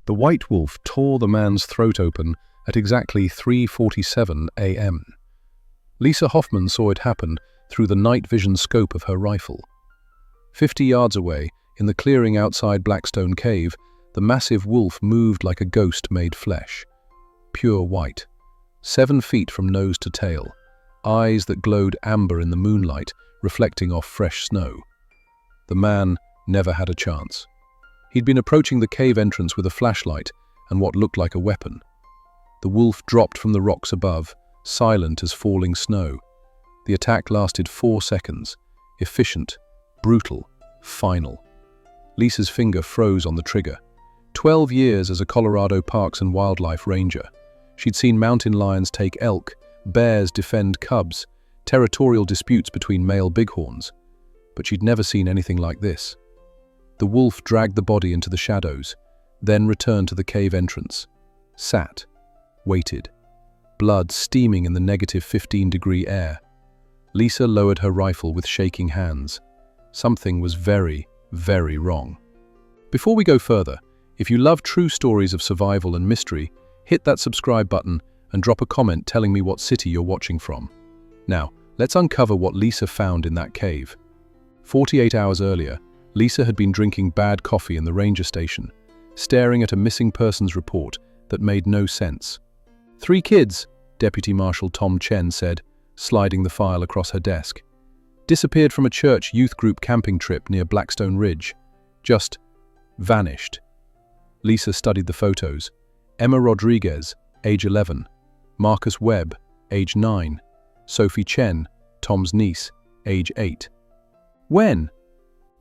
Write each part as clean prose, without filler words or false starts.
The white wolf tore the man's throat open at exactly 3:47 a.m. Lisa Hoffman saw it happen through the night vision scope of her rifle. 50 yards away, in the clearing outside Blackstone Cave, the massive wolf moved like a ghost made flesh. Pure white, 7 feet from nose to tail, eyes that glowed amber in the moonlight, reflecting off fresh snow. The man never had a chance. He'd been approaching the cave entrance with a flashlight and what looked like a weapon. The wolf dropped from the rocks above, silent as falling snow. The attack lasted 4 seconds, efficient, brutal, final. Lisa's finger froze on the trigger. 12 years as a Colorado Parks and Wildlife Ranger. She'd seen mountain lions take elk, bears defend cubs, territorial disputes between male bighorns. But she'd never seen anything like this. The wolf dragged the body into the shadows, then returned to the cave entrance. Sat. Waited. Blood steaming in the negative 15-degree air. Lisa lowered her rifle with shaking hands. Something was very, very wrong. Before we go further, if you love true stories of survival and mystery, hit that subscribe button and drop a comment telling me what city you're watching from. Now, let's uncover what Lisa found in that cave. 48 hours earlier, Lisa had been drinking bad coffee in the ranger station, staring at a missing persons report that made no sense. 3 kids, Deputy Marshal Tom Chen said, sliding the file across her desk. Disappeared from a church youth group camping trip near Blackstone Ridge. Just vanished. Lisa studied the photos. Emma Rodriguez, age 11. Marcus Webb, age 9. Sophie Chen, Tom's niece, age 8. When?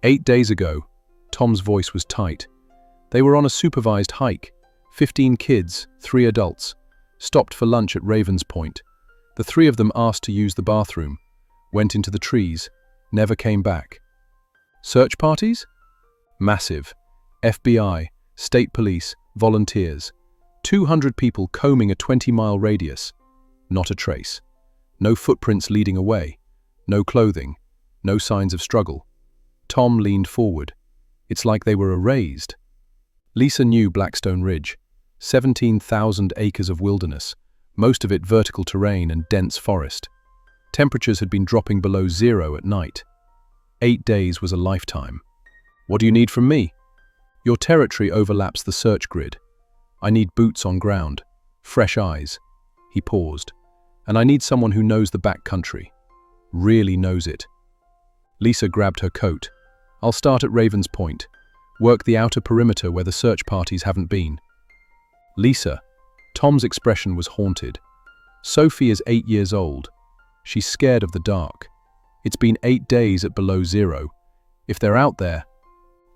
8 days ago. Tom's voice was tight. They were on a supervised hike. 15 kids, 3 adults. Stopped for lunch at Ravens Point. The 3 of them asked to use the bathroom. Went into the trees. Never came back. Search parties? Massive. FBI, state police, volunteers. 200 people combing a 20-mile radius. Not a trace. No footprints leading away. No clothing. No signs of struggle. Tom leaned forward. It's like they were erased. Lisa knew Blackstone Ridge. 17,000 acres of wilderness, most of it vertical terrain and dense forest. Temperatures had been dropping below 0 at night. 8 days was a lifetime. What do you need from me? Your territory overlaps the search grid. I need boots on ground, fresh eyes. He paused. And I need someone who knows the back country. Really knows it. Lisa grabbed her coat. I'll start at Ravens Point. Work the outer perimeter where the search parties haven't been. Lisa. Tom's expression was haunted. Sophie is 8 years old. She's scared of the dark. It's been 8 days at below 0. If they're out there,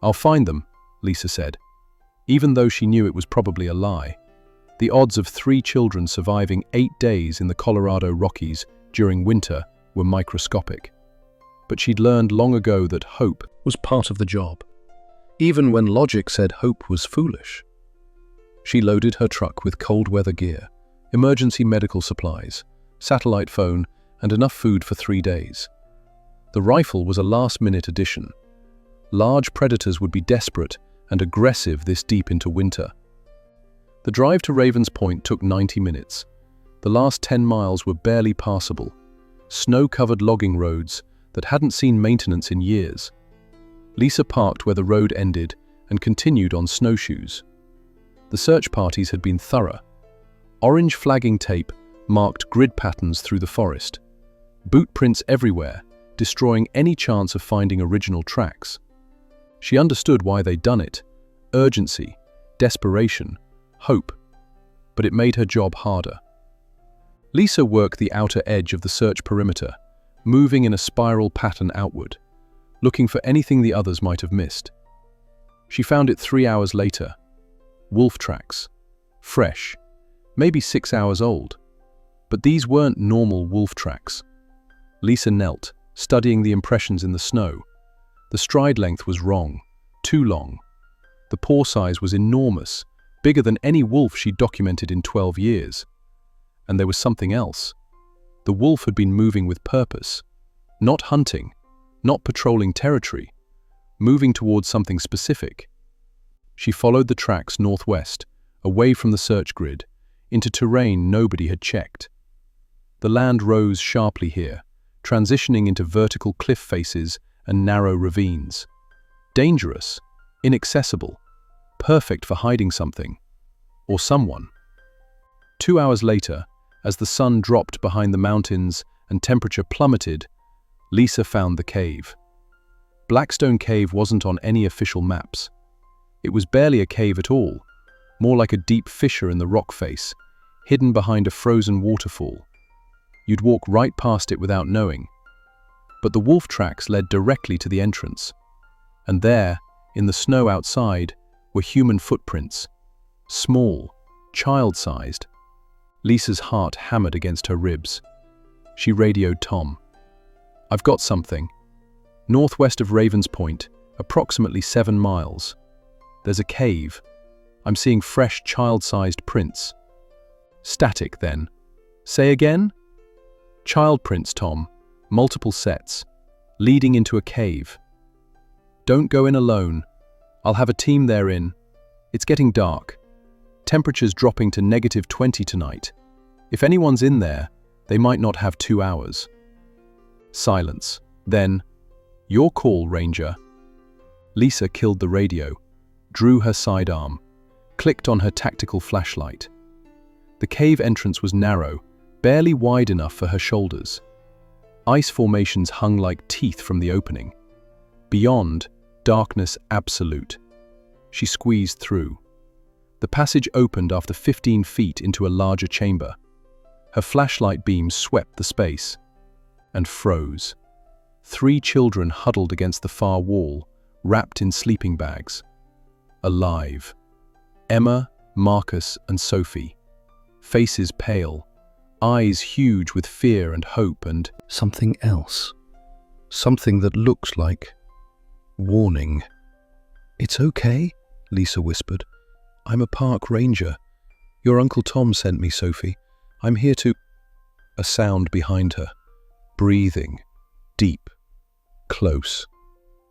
I'll find them, Lisa said. Even though she knew it was probably a lie. The odds of 3 children surviving 8 days in the Colorado Rockies during winter were microscopic. But she'd learned long ago that hope was part of the job, even when logic said hope was foolish. She loaded her truck with cold weather gear, emergency medical supplies, satellite phone, and enough food for 3 days. The rifle was a last-minute addition. Large predators would be desperate and aggressive this deep into winter. The drive to Ravens Point took 90 minutes. The last 10 miles were barely passable, snow-covered logging roads that hadn't seen maintenance in years. Lisa parked where the road ended and continued on snowshoes. The search parties had been thorough. Orange flagging tape marked grid patterns through the forest. Boot prints everywhere, destroying any chance of finding original tracks. She understood why they'd done it. Urgency, desperation, hope. But it made her job harder. Lisa worked the outer edge of the search perimeter, moving in a spiral pattern outward, looking for anything the others might have missed. She found it 3 hours later. Wolf tracks. Fresh. Maybe 6 hours old. But these weren't normal wolf tracks. Lisa knelt, studying the impressions in the snow. The stride length was wrong. Too long. The paw size was enormous, bigger than any wolf she'd documented in 12 years. And there was something else. The wolf had been moving with purpose. Not hunting. Not patrolling territory. Moving towards something specific. She followed the tracks northwest, away from the search grid, into terrain nobody had checked. The land rose sharply here, transitioning into vertical cliff faces and narrow ravines. Dangerous, inaccessible, perfect for hiding something, or someone. 2 hours later, as the sun dropped behind the mountains and temperature plummeted, Lisa found the cave. Blackstone Cave wasn't on any official maps. It was barely a cave at all, more like a deep fissure in the rock face, hidden behind a frozen waterfall. You'd walk right past it without knowing. But the wolf tracks led directly to the entrance. And there, in the snow outside, were human footprints. Small, child-sized. Lisa's heart hammered against her ribs. She radioed Tom. "I've got something. Northwest of Ravens Point, approximately 7 miles. There's a cave. I'm seeing fresh child-sized prints." "Static, then. Say again?" "Child prints, Tom. Multiple sets. Leading into a cave. Don't go in alone. I'll have a team there in. It's getting dark. Temperatures dropping to -20 tonight. If anyone's in there, they might not have 2 hours." Silence. Then, "Your call, Ranger." Lisa killed the radio, drew her sidearm, clicked on her tactical flashlight. The cave entrance was narrow, barely wide enough for her shoulders. Ice formations hung like teeth from the opening. Beyond, darkness absolute. She squeezed through. The passage opened after 15 feet into a larger chamber. Her flashlight beam swept the space and froze. 3 children huddled against the far wall, wrapped in sleeping bags. Alive. Emma, Marcus, and Sophie. Faces pale, eyes huge with fear and hope and something else. Something that looks like warning. "It's okay," Lisa whispered. "I'm a park ranger. Your Uncle Tom sent me, Sophie. I'm here to—" A sound behind her. Breathing. Deep. Close.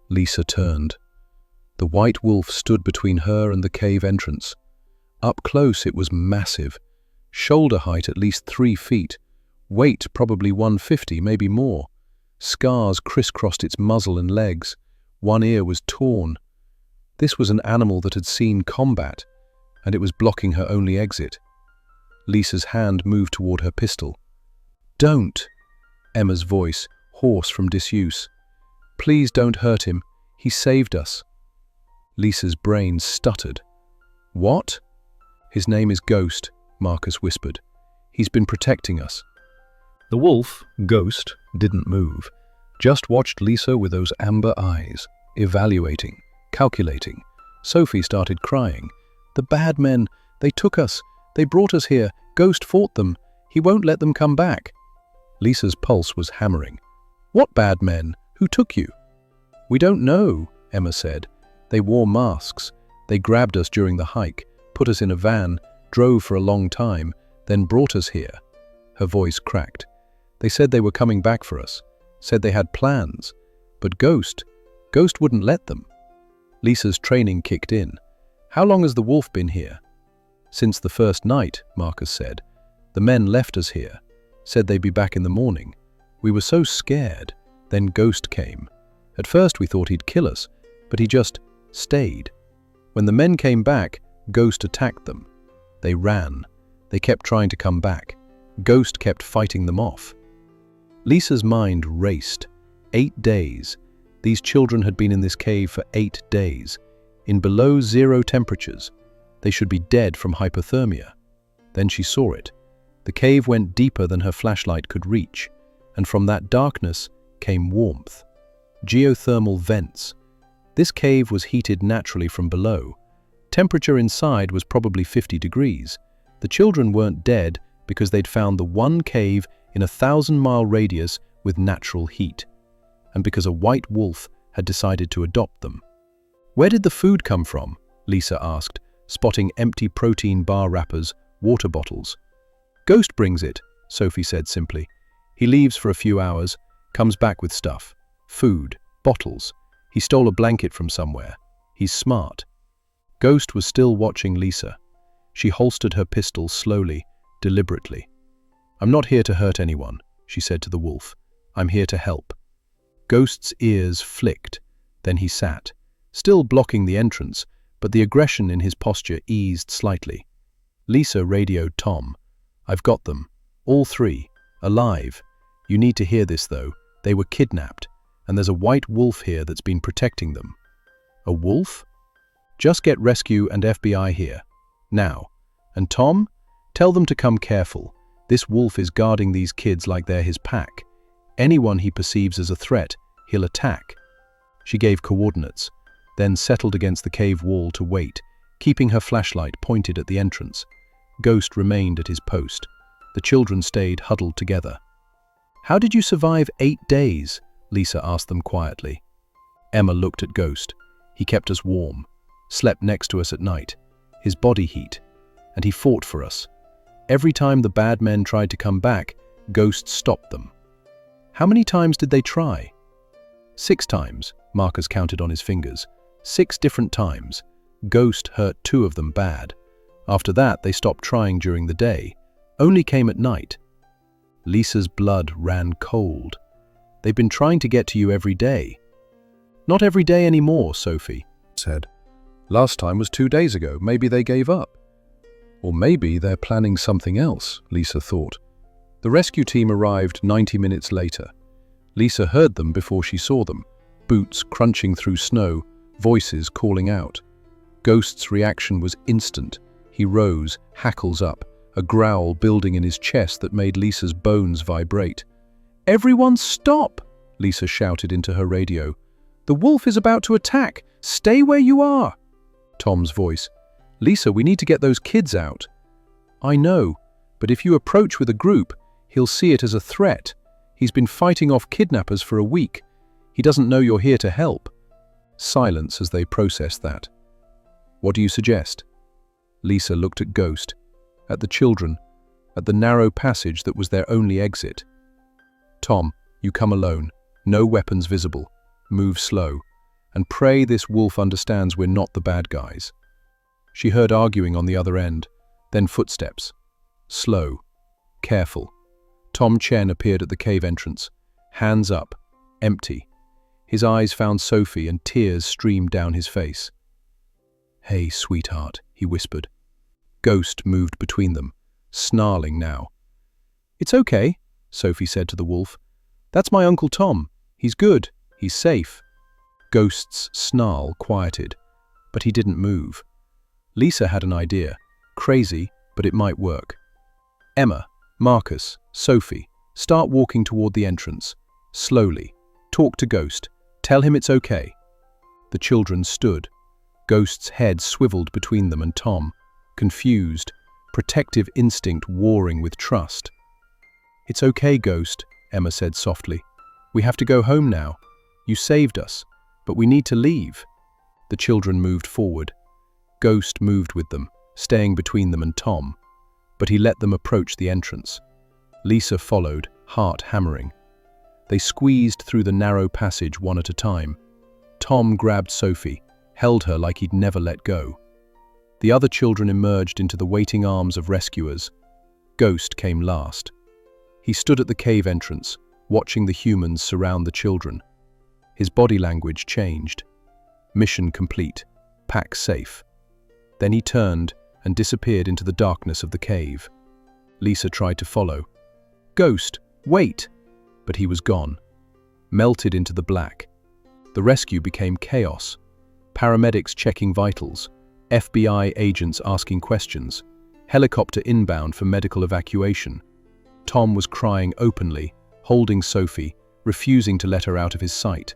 Lisa turned. The white wolf stood between her and the cave entrance. Up close it was massive. Shoulder height at least 3 feet. Weight probably 150, maybe more. Scars crisscrossed its muzzle and legs. One ear was torn. This was an animal that had seen combat, and it was blocking her only exit. Lisa's hand moved toward her pistol. "Don't!" Emma's voice, hoarse from disuse. "Please don't hurt him. He saved us." Lisa's brain stuttered. "What?" "His name is Ghost," Marcus whispered. "He's been protecting us." The wolf, Ghost, didn't move, just watched Lisa with those amber eyes, evaluating, calculating. Sophie started crying. "The bad men, they took us. They brought us here. Ghost fought them. He won't let them come back." Lisa's pulse was hammering. "What bad men? Who took you?" "We don't know," Emma said. "They wore masks. They grabbed us during the hike, put us in a van, drove for a long time, then brought us here." Her voice cracked. "They said they were coming back for us, said they had plans. But Ghost wouldn't let them." Lisa's training kicked in. "How long has the wolf been here?" "Since the first night," Marcus said. "The men left us here, said they'd be back in the morning. We were so scared. Then Ghost came. At first we thought he'd kill us, but he just stayed. When the men came back, Ghost attacked them. They ran. They kept trying to come back. Ghost kept fighting them off." Lisa's mind raced. 8 days. These children had been in this cave for 8 days, in below zero temperatures. They should be dead from hypothermia. Then she saw it. The cave went deeper than her flashlight could reach, and from that darkness came warmth. Geothermal vents. This cave was heated naturally from below. Temperature inside was probably 50 degrees. The children weren't dead because they'd found the one cave in a 1,000-mile radius with natural heat, and because a white wolf had decided to adopt them. "Where did the food come from?" Lisa asked, spotting empty protein bar wrappers, water bottles. "Ghost brings it," Sophie said simply. "He leaves for a few hours, comes back with stuff. Food, bottles. He stole a blanket from somewhere. He's smart." Ghost was still watching Lisa. She holstered her pistol slowly, deliberately. "I'm not here to hurt anyone," she said to the wolf. "I'm here to help." Ghost's ears flicked. Then he sat, still blocking the entrance, but the aggression in his posture eased slightly. Lisa radioed Tom. "I've got them. All three. Alive. You need to hear this, though. They were kidnapped, and there's a white wolf here that's been protecting them." "A wolf?" "Just get rescue and FBI here. Now. And Tom, tell them to come careful. This wolf is guarding these kids like they're his pack. Anyone he perceives as a threat, he'll attack." She gave coordinates, then settled against the cave wall to wait, keeping her flashlight pointed at the entrance. Ghost remained at his post. The children stayed huddled together. "How did you survive 8 days?" Lisa asked them quietly. Emma looked at Ghost. "He kept us warm, slept next to us at night, his body heat, and he fought for us. Every time the bad men tried to come back, Ghost stopped them." "How many times did they try?" 6 times, Marcus counted on his fingers. 6 different times. Ghost hurt 2 of them bad. After that, they stopped trying during the day, only came at night. Lisa's blood ran cold. "They've been trying to get to you every day." "Not every day anymore," Sophie said. "Last time was 2 days ago. Maybe they gave up." "Or maybe they're planning something else," Lisa thought. The rescue team arrived 90 minutes later. Lisa heard them before she saw them, boots crunching through snow, voices calling out. Ghost's reaction was instant. He rose, hackles up, a growl building in his chest that made Lisa's bones vibrate. "Everyone stop!" Lisa shouted into her radio. "The wolf is about to attack! Stay where you are!" Tom's voice. "Lisa, we need to get those kids out." "I know, but if you approach with a group, he'll see it as a threat. He's been fighting off kidnappers for a week. He doesn't know you're here to help." Silence as they processed that. "What do you suggest?" Lisa looked at Ghost, at the children, at the narrow passage that was their only exit. "Tom, you come alone. No weapons visible. Move slow. And pray this wolf understands we're not the bad guys." She heard arguing on the other end, then footsteps. Slow. Careful. Tom Chen appeared at the cave entrance. Hands up. Empty. His eyes found Sophie and tears streamed down his face. "Hey, sweetheart," he whispered. Ghost moved between them, snarling now. "It's okay," Sophie said to the wolf. "That's my Uncle Tom. He's good. He's safe." Ghost's snarl quieted, but he didn't move. Lisa had an idea. Crazy, but it might work. "Emma, Marcus, Sophie, start walking toward the entrance. Slowly. Talk to Ghost. Tell him it's okay." The children stood. Ghost's head swiveled between them and Tom, confused, protective instinct warring with trust. "It's okay, Ghost," Emma said softly. "We have to go home now. You saved us, but we need to leave." The children moved forward. Ghost moved with them, staying between them and Tom, but he let them approach the entrance. Lisa followed, heart hammering. They squeezed through the narrow passage one at a time. Tom grabbed Sophie, held her like he'd never let go. The other children emerged into the waiting arms of rescuers. Ghost came last. He stood at the cave entrance, watching the humans surround the children. His body language changed. Mission complete. Pack safe. Then he turned and disappeared into the darkness of the cave. Lisa tried to follow. "Ghost, wait!" But he was gone, melted into the black. The rescue became chaos. Paramedics checking vitals, FBI agents asking questions, helicopter inbound for medical evacuation. Tom was crying openly, holding Sophie, refusing to let her out of his sight.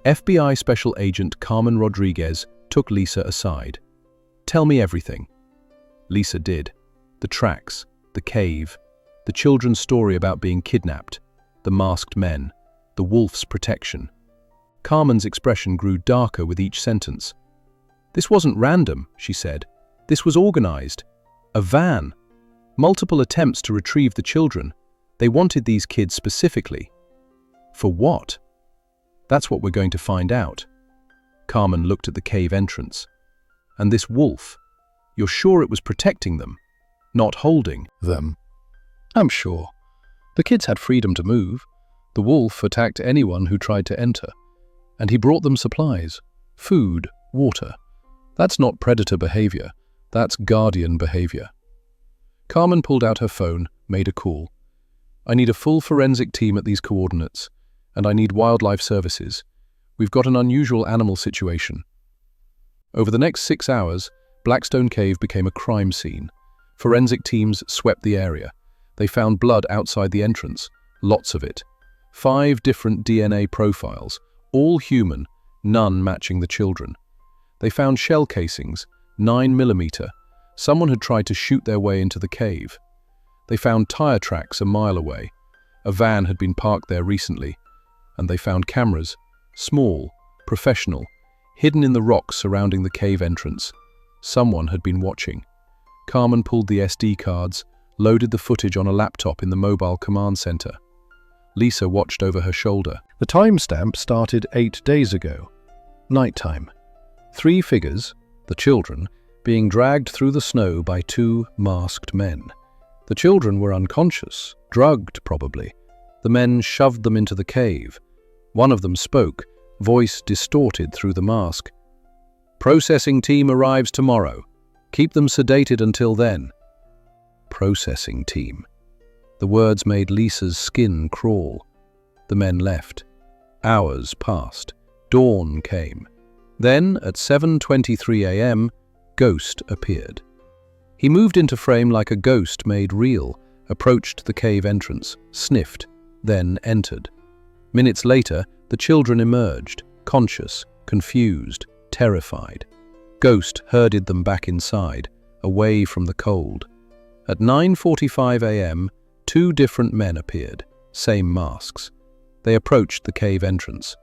FBI Special Agent Carmen Rodriguez took Lisa aside. "Tell me everything." Lisa did. The tracks, the cave, the children's story about being kidnapped, the masked men, the wolf's protection. Carmen's expression grew darker with each sentence. "This wasn't random," she said. "This was organized. A van. Multiple attempts to retrieve the children. They wanted these kids specifically. For what? That's what we're going to find out." Carmen looked at the cave entrance. And this wolf, you're sure it was protecting them, not holding them? I'm sure. The kids had freedom to move. The wolf attacked anyone who tried to enter, and he brought them supplies, food, water. That's not predator behavior, that's guardian behavior. Carmen pulled out her phone, made a call. I need a full forensic team at these coordinates, and I need wildlife services. We've got an unusual animal situation. Over the next 6 hours, Blackstone Cave became a crime scene. Forensic teams swept the area. They found blood outside the entrance, lots of it. 5 different DNA profiles, all human, none matching the children. They found shell casings, 9mm. Someone had tried to shoot their way into the cave. They found tire tracks a mile away. A van had been parked there recently. And they found cameras, small, professional, hidden in the rocks surrounding the cave entrance. Someone had been watching. Carmen pulled the SD cards, loaded the footage on a laptop in the mobile command center. Lisa watched over her shoulder. The timestamp started 8 days ago. Nighttime. 3 figures, the children, being dragged through the snow by 2 masked men. The children were unconscious, drugged probably. The men shoved them into the cave. One of them spoke, voice distorted through the mask. Processing team arrives tomorrow. Keep them sedated until then. Processing team. The words made Lisa's skin crawl. The men left. Hours passed. Dawn came. Then, at 7:23 a.m., Ghost appeared. He moved into frame like a ghost made real, approached the cave entrance, sniffed, then entered. Minutes later, the children emerged, conscious, confused, terrified. Ghost herded them back inside, away from the cold. At 9:45 a.m., 2 different men appeared, same masks. They approached the cave entrance.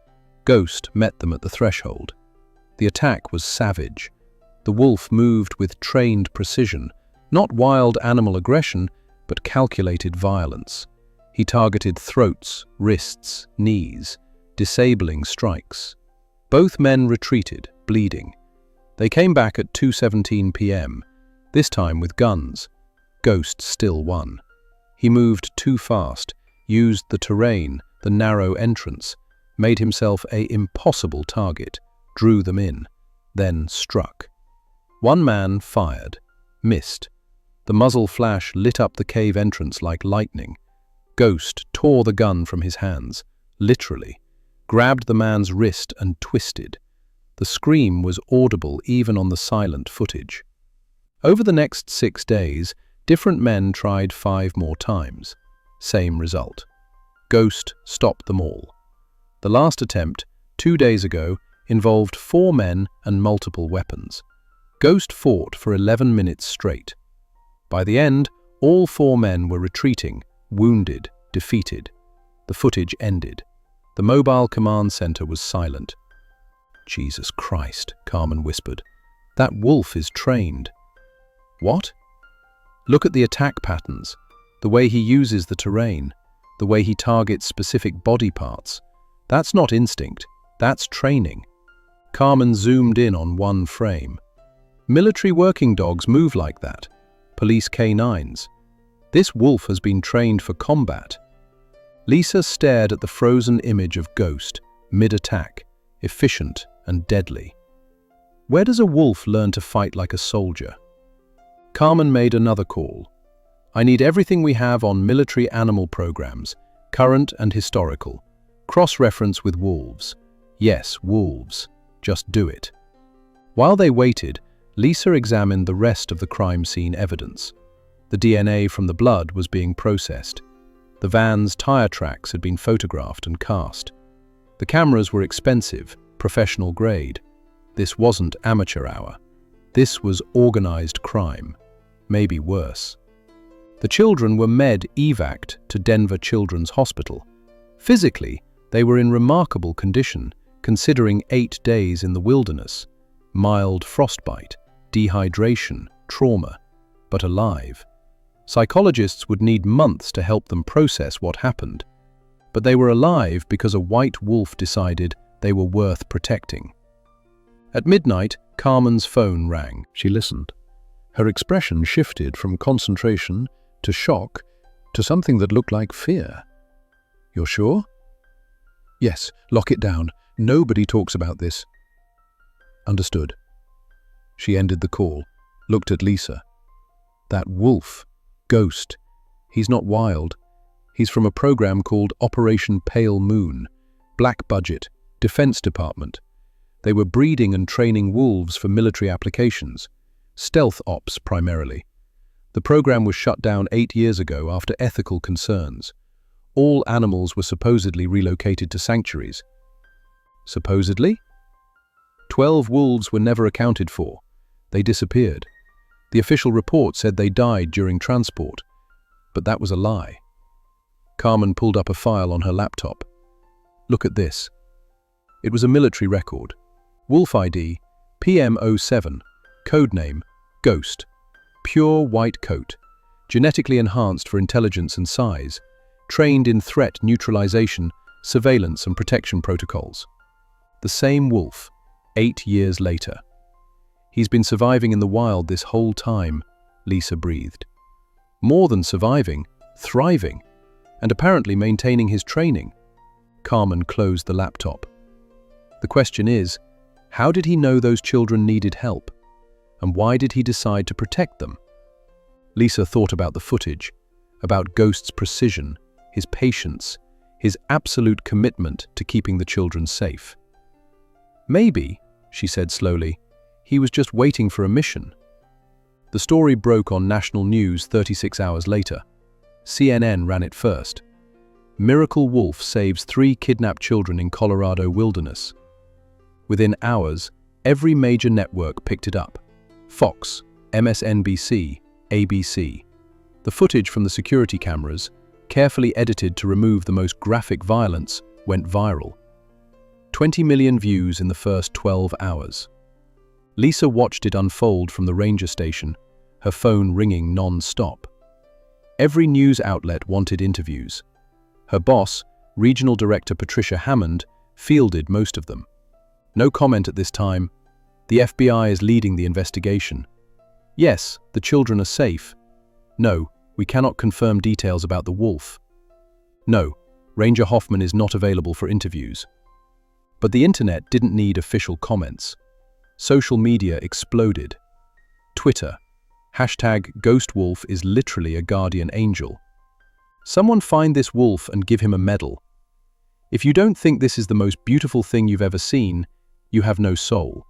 Ghost met them at the threshold. The attack was savage. The wolf moved with trained precision, not wild animal aggression, but calculated violence. He targeted throats, wrists, knees, disabling strikes. Both men retreated, bleeding. They came back at 2:17 p.m., this time with guns. Ghost still won. He moved too fast, used the terrain, the narrow entrance, made himself an impossible target, drew them in, then struck. One man fired, missed. The muzzle flash lit up the cave entrance like lightning. Ghost tore the gun from his hands, literally, grabbed the man's wrist and twisted. The scream was audible even on the silent footage. Over the next 6 days, different men tried 5 more times. Same result. Ghost stopped them all. The last attempt, 2 days ago, involved 4 men and multiple weapons. Ghost fought for 11 minutes straight. By the end, all 4 men were retreating, wounded, defeated. The footage ended. The mobile command center was silent. Jesus Christ, Carmen whispered. That wolf is trained. What? Look at the attack patterns, the way he uses the terrain, the way he targets specific body parts. That's not instinct, that's training. Carmen zoomed in on one frame. Military working dogs move like that. Police canines. This wolf has been trained for combat. Lisa stared at the frozen image of Ghost, mid-attack, efficient and deadly. Where does a wolf learn to fight like a soldier? Carmen made another call. I need everything we have on military animal programs, current and historical. Cross-reference with wolves. Yes, wolves. Just do it. While they waited, Lisa examined the rest of the crime scene evidence. The DNA from the blood was being processed. The van's tire tracks had been photographed and cast. The cameras were expensive, professional grade. This wasn't amateur hour. This was organized crime, maybe worse. The children were med-evac'd to Denver Children's Hospital. Physically, they were in remarkable condition, considering 8 days in the wilderness, mild frostbite, dehydration, trauma, but alive. Psychologists would need months to help them process what happened, but they were alive because a white wolf decided they were worth protecting. At midnight, Carmen's phone rang. She listened. Her expression shifted from concentration to shock to something that looked like fear. "You're sure?" "Yes, lock it down. Nobody talks about this." "Understood." She ended the call, looked at Lisa. "That wolf, Ghost, he's not wild. He's from a program called Operation Pale Moon, black budget, Defense Department. They were breeding and training wolves for military applications, stealth ops primarily. The program was shut down 8 years ago after ethical concerns. All animals were supposedly relocated to sanctuaries." Supposedly? 12 wolves were never accounted for. They disappeared. The official report said they died during transport, but that was a lie. Carmen pulled up a file on her laptop. "Look at this." It was a military record. Wolf ID, PM07, codename, Ghost. Pure white coat, genetically enhanced for intelligence and size, trained in threat neutralization, surveillance and protection protocols. The same wolf, 8 years later. "He's been surviving in the wild this whole time," Lisa breathed. "More than surviving, thriving, and apparently maintaining his training." Carmen closed the laptop. "The question is, how did he know those children needed help? And why did he decide to protect them?" Lisa thought about the footage, about Ghost's precision, his patience, his absolute commitment to keeping the children safe. "Maybe," she said slowly, "he was just waiting for a mission." The story broke on national news 36 hours later. CNN ran it first. "Miracle wolf saves 3 kidnapped children in Colorado wilderness." Within hours, every major network picked it up. Fox, MSNBC, ABC. The footage from the security cameras, carefully edited to remove the most graphic violence, went viral. 20 million views in the first 12 hours. Lisa watched it unfold from the ranger station, her phone ringing non-stop. Every news outlet wanted interviews. Her boss, Regional Director Patricia Hammond, fielded most of them. "No comment at this time. The FBI is leading the investigation. Yes, the children are safe. No, we cannot confirm details about the wolf. No, Ranger Hoffman is not available for interviews." But the internet didn't need official comments. Social media exploded. Twitter, #GhostWolf is literally a guardian angel. "Someone find this wolf and give him a medal. If you don't think this is the most beautiful thing you've ever seen, you have no soul."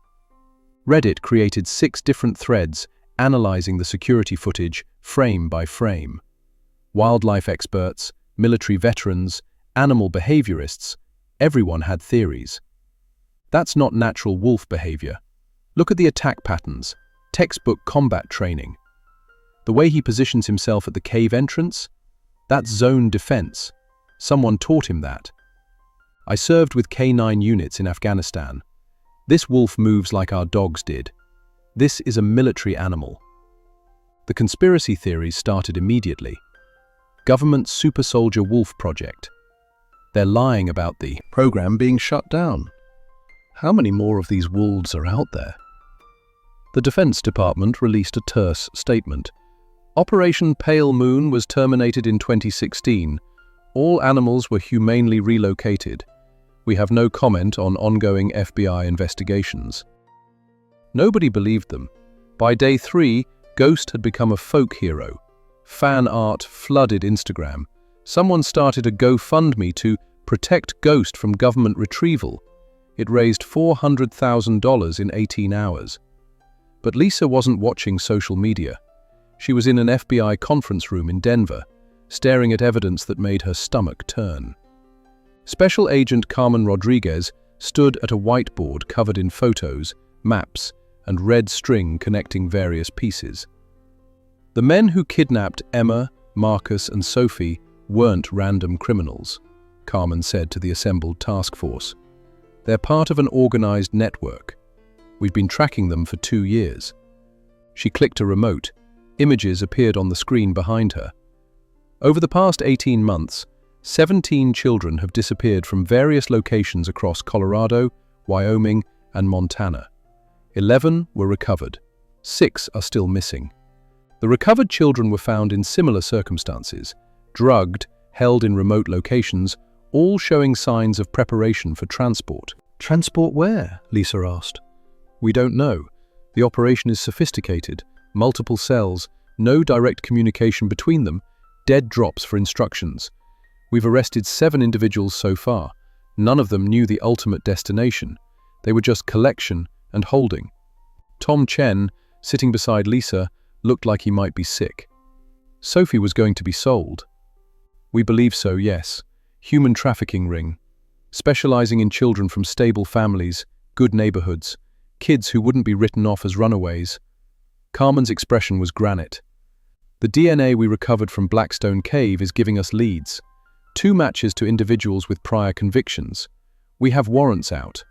Reddit created 6 different threads analyzing the security footage frame by frame. Wildlife experts, military veterans, animal behaviorists, everyone had theories. "That's not natural wolf behavior. Look at the attack patterns, textbook combat training. The way he positions himself at the cave entrance? That's zone defense. Someone taught him that. I served with K9 units in Afghanistan. This wolf moves like our dogs did. This is a military animal." The conspiracy theories started immediately. Government Super Soldier Wolf Project. They're lying about the program being shut down. How many more of these wolves are out there? The Defense Department released a terse statement. "Operation Pale Moon was terminated in 2016. All animals were humanely relocated. We have no comment on ongoing FBI investigations." Nobody believed them. By day 3, Ghost had become a folk hero. Fan art flooded Instagram. Someone started a GoFundMe to protect Ghost from government retrieval. It raised $400,000 in 18 hours. But Lisa wasn't watching social media. She was in an FBI conference room in Denver, staring at evidence that made her stomach turn. Special Agent Carmen Rodriguez stood at a whiteboard covered in photos, maps, and red string connecting various pieces. The men who kidnapped Emma, Marcus, and Sophie weren't random criminals, Carmen said to the assembled task force. They're part of an organized network. We've been tracking them for 2 years. She clicked a remote. Images appeared on the screen behind her. Over the past 18 months, 17 children have disappeared from various locations across Colorado, Wyoming, and Montana. 11 were recovered. 6 are still missing. The recovered children were found in similar circumstances, drugged, held in remote locations, all showing signs of preparation for transport. Transport where? Lisa asked. We don't know. The operation is sophisticated, multiple cells, no direct communication between them, dead drops for instructions. We've arrested 7 individuals so far. None of them knew the ultimate destination. They were just collection and holding. Tom Chen, sitting beside Lisa, looked like he might be sick. Sophie was going to be sold. We believe so, yes. Human trafficking ring. Specializing in children from stable families, good neighborhoods, kids who wouldn't be written off as runaways. Carmen's expression was granite. The DNA we recovered from Blackstone Cave is giving us leads. 2 matches to individuals with prior convictions. We have warrants out.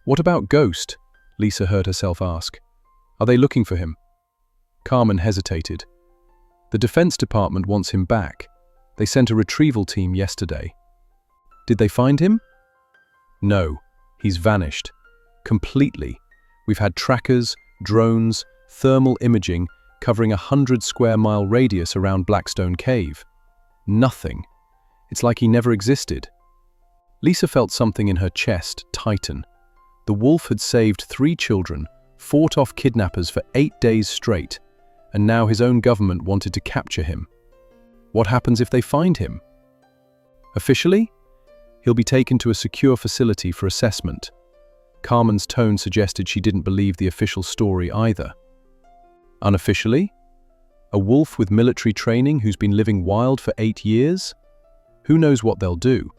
What about Ghost? Lisa heard herself ask. Are they looking for him? Carmen hesitated. The Defense Department wants him back. They sent a retrieval team yesterday. Did they find him? No, he's vanished. Completely. We've had trackers, drones, thermal imaging covering a 100-square-mile radius around Blackstone Cave. Nothing. It's like he never existed. Lisa felt something in her chest tighten. The wolf had saved 3 children, fought off kidnappers for 8 days straight, and now his own government wanted to capture him. What happens if they find him? Officially, he'll be taken to a secure facility for assessment. Carmen's tone suggested she didn't believe the official story either. Unofficially, a wolf with military training who's been living wild for 8 years? Who knows what they'll do?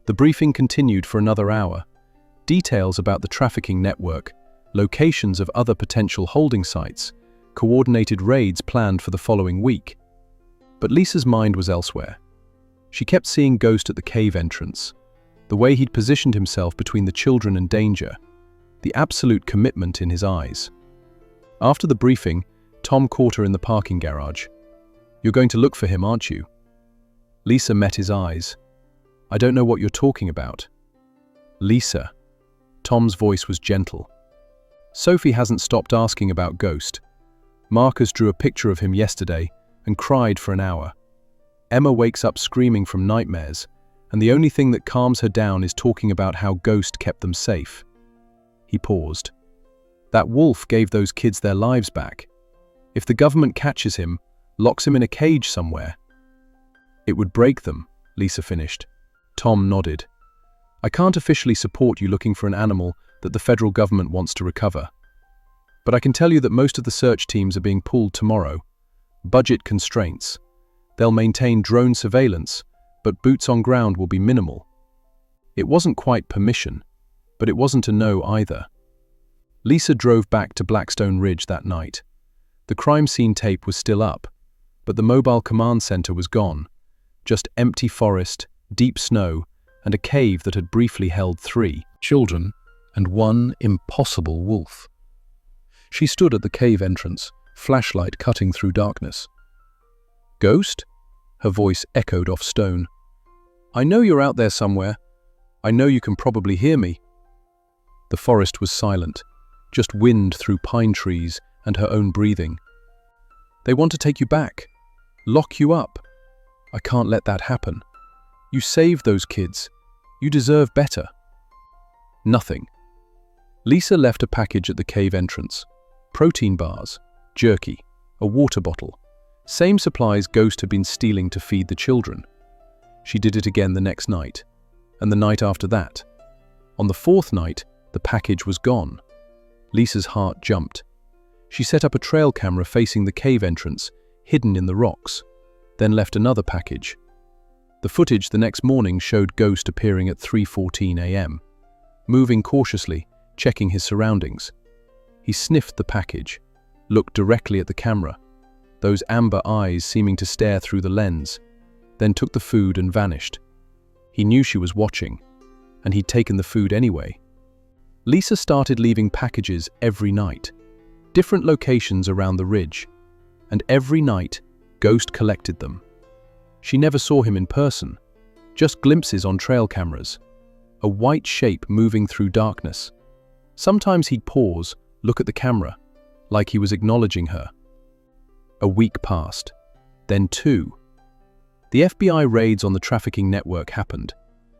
The briefing continued for another hour. Details about the trafficking network, locations of other potential holding sites, coordinated raids planned for the following week. But Lisa's mind was elsewhere. She kept seeing Ghost at the cave entrance, the way he'd positioned himself between the children and danger, the absolute commitment in his eyes. After the briefing, Tom caught her in the parking garage. You're going to look for him, aren't you? Lisa met his eyes. I don't know what you're talking about. Lisa. Tom's voice was gentle. Sophie hasn't stopped asking about Ghost. Marcus drew a picture of him yesterday and cried for an hour. Emma wakes up screaming from nightmares, and the only thing that calms her down is talking about how Ghost kept them safe. He paused. That wolf gave those kids their lives back. If the government catches him, locks him in a cage somewhere, it would break them, Lisa finished. Tom nodded. I can't officially support you looking for an animal that the federal government wants to recover. But I can tell you that most of the search teams are being pulled tomorrow. Budget constraints. They'll maintain drone surveillance, but boots on ground will be minimal. It wasn't quite permission, but it wasn't a no either. Lisa drove back to Blackstone Ridge that night. The crime scene tape was still up, but the mobile command center was gone. Just empty forest, deep snow, and a cave that had briefly held 3 children and 1 impossible wolf. She stood at the cave entrance, flashlight cutting through darkness. Ghost? Her voice echoed off stone. I know you're out there somewhere. I know you can probably hear me. The forest was silent, just wind through pine trees and her own breathing. They want to take you back, lock you up. I can't let that happen. You saved those kids. You deserve better. Nothing. Lisa left a package at the cave entrance. Protein bars, jerky, a water bottle. Same supplies Ghost had been stealing to feed the children. She did it again the next night, and the night after that. On the 4th night, the package was gone. Lisa's heart jumped. She set up a trail camera facing the cave entrance, hidden in the rocks, then left another package. The footage the next morning showed Ghost appearing at 3:14 a.m., moving cautiously, checking his surroundings. He sniffed the package, looked directly at the camera, those amber eyes seeming to stare through the lens, then took the food and vanished. He knew she was watching, and he'd taken the food anyway. Lisa started leaving packages every night, different locations around the ridge, and every night, Ghost collected them. She never saw him in person, just glimpses on trail cameras, a white shape moving through darkness. Sometimes he'd pause, look at the camera, like he was acknowledging her. A week passed, then 2. The FBI raids on the trafficking network happened.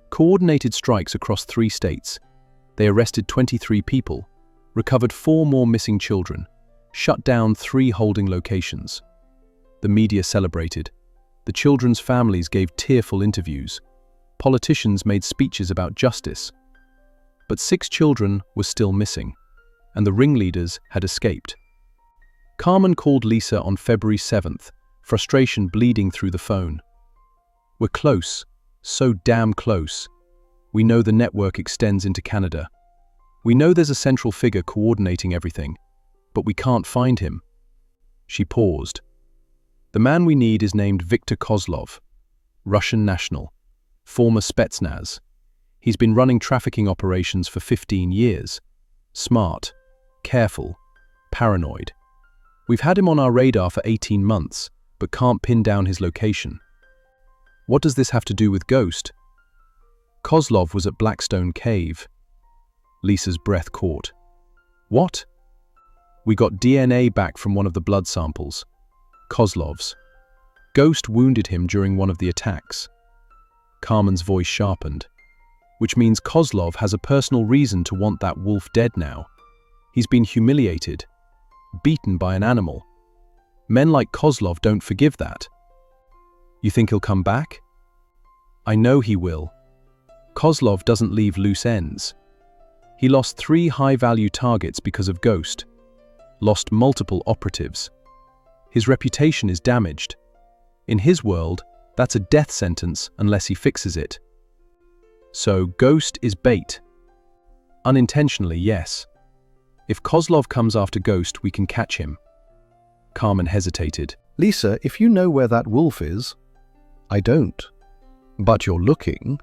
Coordinated strikes across 3 states. They arrested 23 people, recovered 4 more missing children, shut down 3 holding locations. The media celebrated. The children's families gave tearful interviews. Politicians made speeches about justice. But 6 children were still missing, and the ringleaders had escaped. Carmen called Lisa on February 7th, frustration bleeding through the phone. "We're close, so damn close. We know the network extends into Canada. We know there's a central figure coordinating everything, but we can't find him." She paused. "The man we need is named Viktor Kozlov, Russian national, former Spetsnaz. He's been running trafficking operations for 15 years. Smart, careful, paranoid. We've had him on our radar for 18 months, but can't pin down his location." "What does this have to do with Ghost?" "Kozlov was at Blackstone Cave." Lisa's breath caught. "What?" "We got DNA back from one of the blood samples. Kozlov's. Ghost wounded him during one of the attacks." Carmen's voice sharpened. "Which means Kozlov has a personal reason to want that wolf dead now. He's been humiliated, beaten by an animal. Men like Kozlov don't forgive that." "You think he'll come back?" "I know he will. Kozlov doesn't leave loose ends. He lost 3 high-value targets because of Ghost. Lost multiple operatives. His reputation is damaged. In his world, that's a death sentence unless he fixes it. So Ghost is bait." "Unintentionally, yes. If Kozlov comes after Ghost, we can catch him." Carmen hesitated. Lisa, if you know where that wolf is... I don't. But you're looking.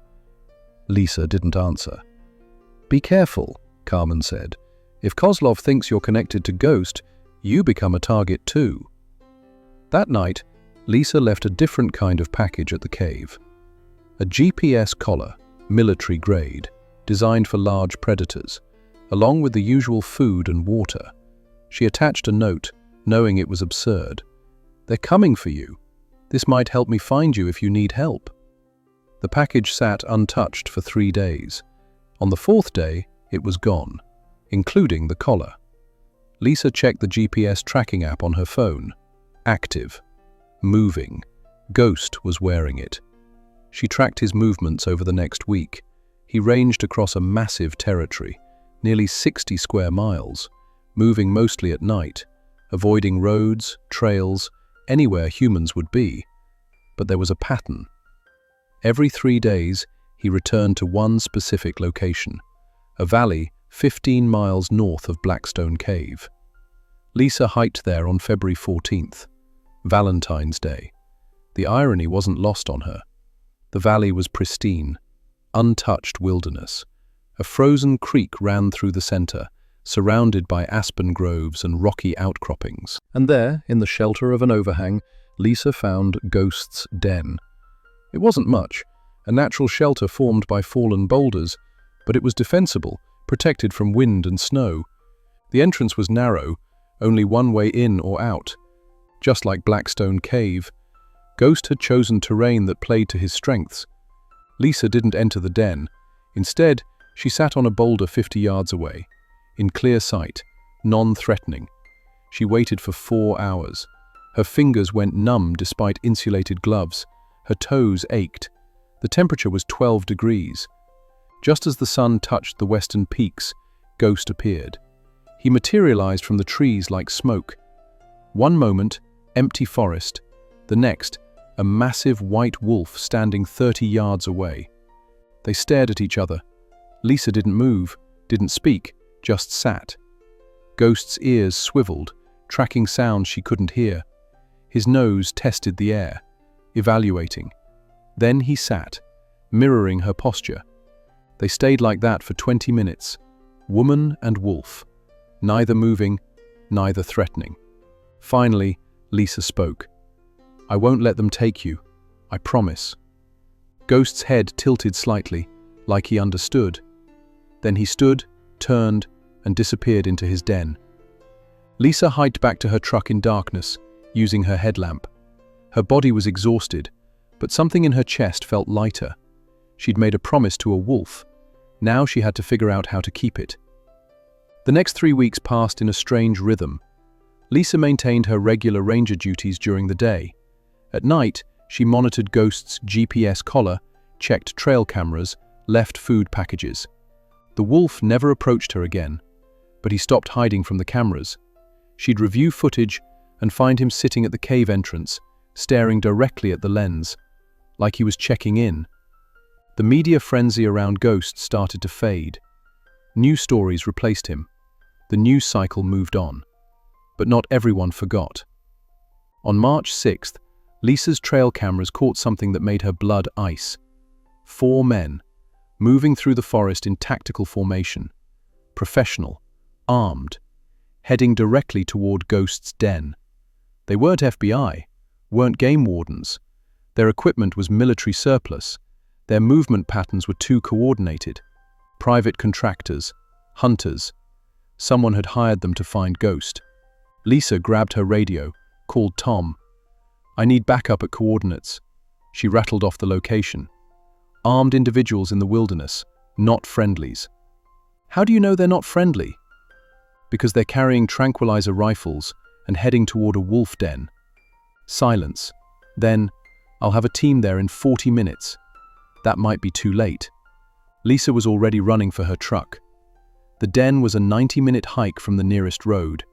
Lisa didn't answer. "Be careful," Carmen said. "If Kozlov thinks you're connected to Ghost, you become a target too." That night, Lisa left a different kind of package at the cave. A GPS collar, military grade, designed for large predators, along with the usual food and water. She attached a note, knowing it was absurd. "They're coming for you. This might help me find you if you need help." The package sat untouched for 3 days. On the 4th day, it was gone, including the collar. Lisa checked the GPS tracking app on her phone. Active. Moving. Ghost was wearing it. She tracked his movements over the next week. He ranged across a massive territory, nearly 60 square miles, moving mostly at night, avoiding roads, trails, anywhere humans would be. But there was a pattern. Every 3 days, he returned to one specific location, a valley 15 miles north of Blackstone Cave. Lisa hiked there on February 14th, Valentine's Day. The irony wasn't lost on her. The valley was pristine, untouched wilderness. A frozen creek ran through the center, surrounded by aspen groves and rocky outcroppings. And there, in the shelter of an overhang, Lisa found Ghost's den. It wasn't much, a natural shelter formed by fallen boulders, but it was defensible, protected from wind and snow. The entrance was narrow, only one way in or out. Just like Blackstone Cave, Ghost had chosen terrain that played to his strengths. Lisa didn't enter the den. Instead, she sat on a boulder 50 yards away, in clear sight, non-threatening. She waited for 4 hours. Her fingers went numb despite insulated gloves. Her toes ached. The temperature was 12 degrees. Just as the sun touched the western peaks, Ghost appeared. He materialized from the trees like smoke. One moment, empty forest. The next, a massive white wolf standing 30 yards away. They stared at each other. Lisa didn't move, didn't speak, just sat. Ghost's ears swiveled, tracking sounds she couldn't hear. His nose tested the air, evaluating. Then he sat, mirroring her posture. They stayed like that for 20 minutes, woman and wolf, neither moving, neither threatening. Finally, Lisa spoke. "I won't let them take you, I promise." Ghost's head tilted slightly, like he understood. Then he stood, turned, and disappeared into his den. Lisa hiked back to her truck in darkness, using her headlamp. Her body was exhausted, but something in her chest felt lighter. She'd made a promise to a wolf. Now she had to figure out how to keep it. The next 3 weeks passed in a strange rhythm. Lisa maintained her regular ranger duties during the day. At night, she monitored Ghost's GPS collar, checked trail cameras, left food packages. The wolf never approached her again, but he stopped hiding from the cameras. She'd review footage and find him sitting at the cave entrance, staring directly at the lens, like he was checking in. The media frenzy around Ghost started to fade. New stories replaced him. The news cycle moved on. But not everyone forgot. On March 6th, Lisa's trail cameras caught something that made her blood ice. 4 men, moving through the forest in tactical formation. Professional, armed, heading directly toward Ghost's den. They weren't FBI, weren't game wardens. Their equipment was military surplus. Their movement patterns were too coordinated. Private contractors, hunters. Someone had hired them to find Ghost. Lisa grabbed her radio, called Tom. "I need backup at coordinates." She rattled off the location. Armed individuals in the wilderness, not friendlies. "How do you know they're not friendly?" "Because they're carrying tranquilizer rifles and heading toward a wolf den." Silence. Then, "I'll have a team there in 40 minutes. That might be too late." Lisa was already running for her truck. The den was a 90-minute hike from the nearest road,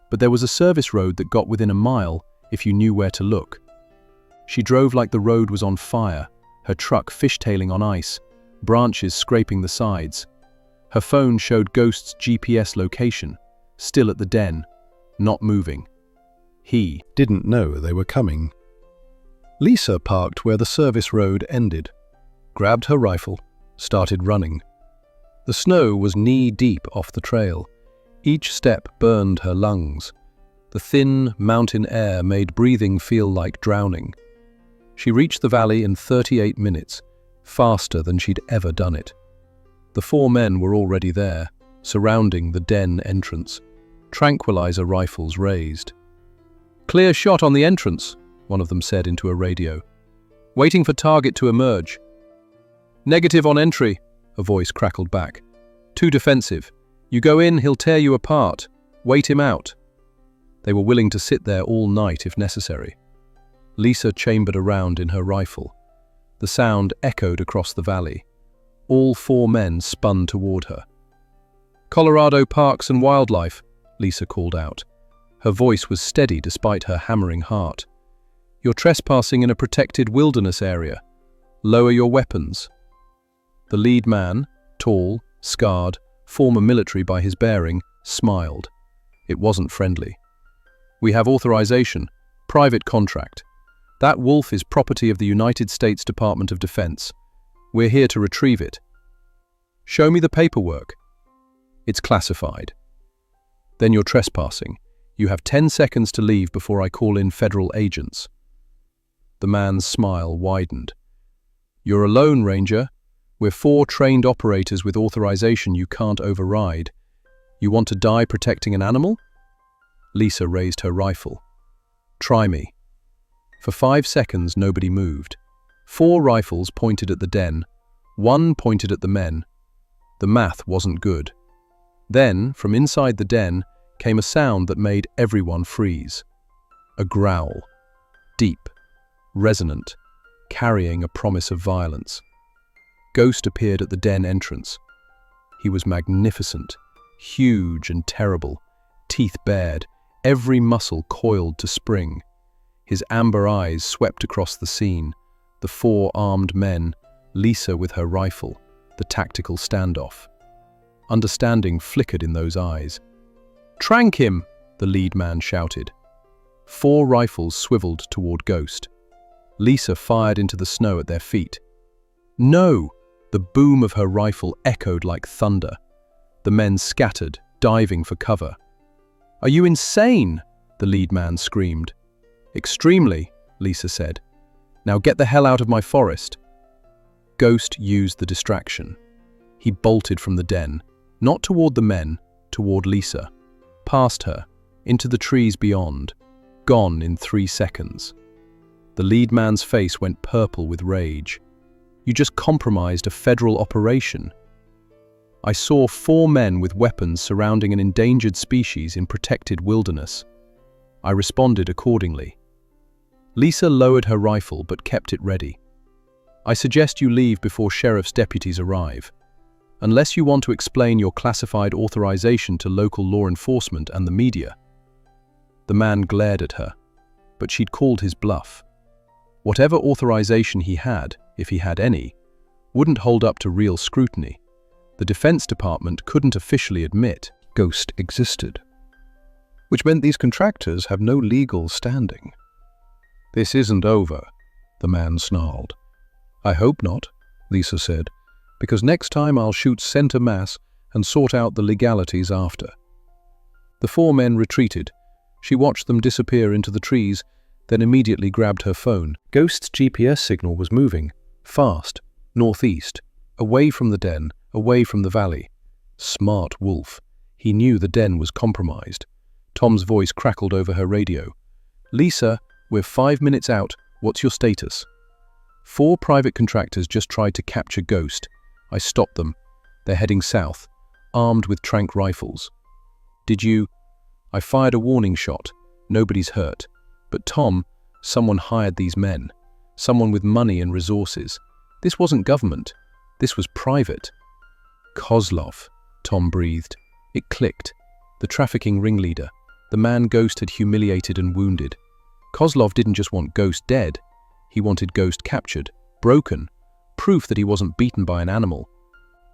but there was a service road that got within a mile if you knew where to look. She drove like the road was on fire, her truck fishtailing on ice, branches scraping the sides. Her phone showed Ghost's GPS location, still at the den, not moving. He didn't know they were coming. Lisa parked where the service road ended, grabbed her rifle, started running. The snow was knee-deep off the trail. Each step burned her lungs. The thin, mountain air made breathing feel like drowning. She reached the valley in 38 minutes, faster than she'd ever done it. The 4 men were already there, surrounding the den entrance, tranquilizer rifles raised. "Clear shot on the entrance," one of them said into a radio. "Waiting for target to emerge." "Negative on entry," a voice crackled back. "Too defensive. You go in, he'll tear you apart. Wait him out." They were willing to sit there all night if necessary. Lisa chambered around in her rifle. The sound echoed across the valley. All 4 men spun toward her. "Colorado Parks and Wildlife," Lisa called out. Her voice was steady despite her hammering heart. "You're trespassing in a protected wilderness area. Lower your weapons." The lead man, tall, scarred, former military by his bearing, smiled. It wasn't friendly. "We have authorization, private contract. That wolf is property of the United States Department of Defense. We're here to retrieve it." "Show me the paperwork." "It's classified." "Then you're trespassing. You have 10 seconds to leave before I call in federal agents." The man's smile widened. "You're alone, Ranger. We're 4 trained operators with authorization you can't override. You want to die protecting an animal?" Lisa raised her rifle. "Try me." For 5 seconds, nobody moved. 4 rifles pointed at the den. 1 pointed at the men. The math wasn't good. Then, from inside the den, came a sound that made everyone freeze. A growl. Deep, resonant, carrying a promise of violence. Ghost appeared at the den entrance. He was magnificent, huge and terrible, teeth bared, every muscle coiled to spring. His amber eyes swept across the scene, the 4 armed men, Lisa with her rifle, the tactical standoff. Understanding flickered in those eyes. "Trank him!" the lead man shouted. 4 rifles swiveled toward Ghost. Lisa fired into the snow at their feet. "No!" The boom of her rifle echoed like thunder. The men scattered, diving for cover. "Are you insane?" the lead man screamed. "Extremely," Lisa said. "Now get the hell out of my forest." Ghost used the distraction. He bolted from the den, not toward the men, toward Lisa, past her, into the trees beyond, gone in 3 seconds. The lead man's face went purple with rage. You just compromised a federal operation. I saw 4 men with weapons surrounding an endangered species in protected wilderness. I responded accordingly. Lisa lowered her rifle but kept it ready. I suggest you leave before sheriff's deputies arrive. Unless you want to explain your classified authorization to local law enforcement and the media. The man glared at her, but she'd called his bluff. Whatever authorization he had, if he had any, wouldn't hold up to real scrutiny. The Defense Department couldn't officially admit Ghost existed, which meant these contractors have no legal standing. This isn't over, the man snarled. I hope not, Lisa said, because next time I'll shoot center mass and sort out the legalities after. The 4 men retreated. She watched them disappear into the trees, then immediately grabbed her phone. Ghost's GPS signal was moving, fast, northeast, away from the den, away from the valley. Smart wolf. He knew the den was compromised. Tom's voice crackled over her radio. Lisa, we're 5 minutes out. What's your status? 4 private contractors just tried to capture Ghost. I stopped them. They're heading south, armed with tranq rifles. Did you? I fired a warning shot. Nobody's hurt. But Tom, someone hired these men. Someone with money and resources. This wasn't government. This was private. Kozlov, Tom breathed. It clicked. The trafficking ringleader. The man Ghost had humiliated and wounded. Kozlov didn't just want Ghost dead. He wanted Ghost captured, broken. Proof that he wasn't beaten by an animal.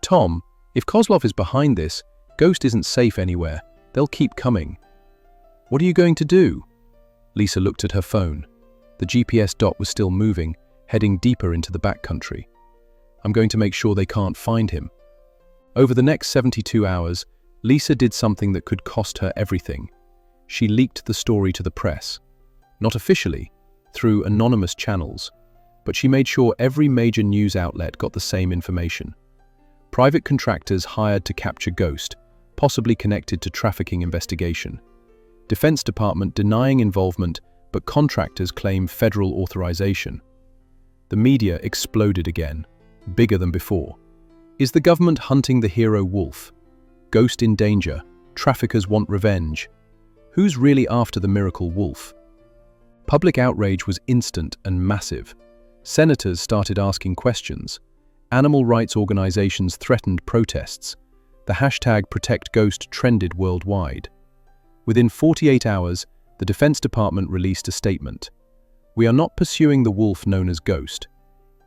Tom, if Kozlov is behind this, Ghost isn't safe anywhere. They'll keep coming. What are you going to do? Lisa looked at her phone. The GPS dot was still moving, heading deeper into the backcountry. I'm going to make sure they can't find him. Over the next 72 hours, Lisa did something that could cost her everything. She leaked the story to the press. Not officially, through anonymous channels, but she made sure every major news outlet got the same information. Private contractors hired to capture Ghost, possibly connected to trafficking investigation. Defense Department denying involvement, but contractors claim federal authorization. The media exploded again, bigger than before. Is the government hunting the hero wolf? Ghost in danger. Traffickers want revenge. Who's really after the miracle wolf? Public outrage was instant and massive. Senators started asking questions. Animal rights organizations threatened protests. The hashtag #ProtectGhost trended worldwide. Within 48 hours, the Defense Department released a statement. We are not pursuing the wolf known as Ghost.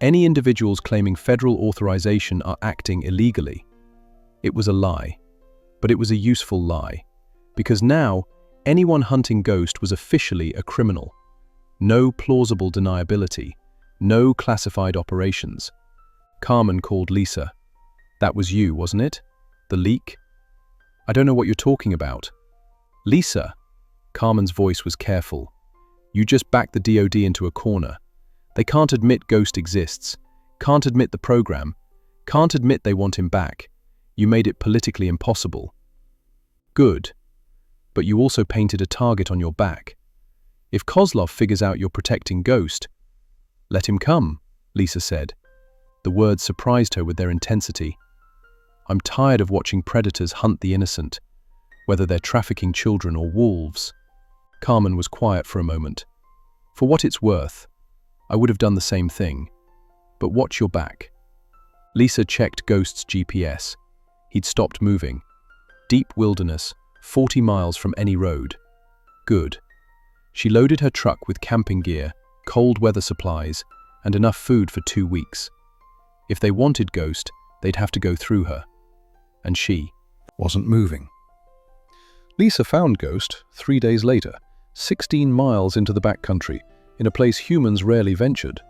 Any individuals claiming federal authorization are acting illegally. It was a lie, but it was a useful lie, because now anyone hunting Ghost was officially a criminal. No plausible deniability, no classified operations. Carmen called Lisa. That was you, wasn't it? The leak? I don't know what you're talking about. Lisa, Carmen's voice was careful. You just backed the DOD into a corner. They can't admit Ghost exists, can't admit the program, can't admit they want him back. You made it politically impossible. Good. But you also painted a target on your back. If Kozlov figures out you're protecting Ghost, let him come, Lisa said. The words surprised her with their intensity. I'm tired of watching predators hunt the innocent, whether they're trafficking children or wolves. Carmen was quiet for a moment. For what it's worth, I would have done the same thing. But watch your back. Lisa checked Ghost's GPS. He'd stopped moving. Deep wilderness, 40 miles from any road. Good. She loaded her truck with camping gear, cold weather supplies, and enough food for 2 weeks. If they wanted Ghost, they'd have to go through her. And she wasn't moving. Lisa found Ghost 3 days later, 16 miles into the backcountry, in a place humans rarely ventured.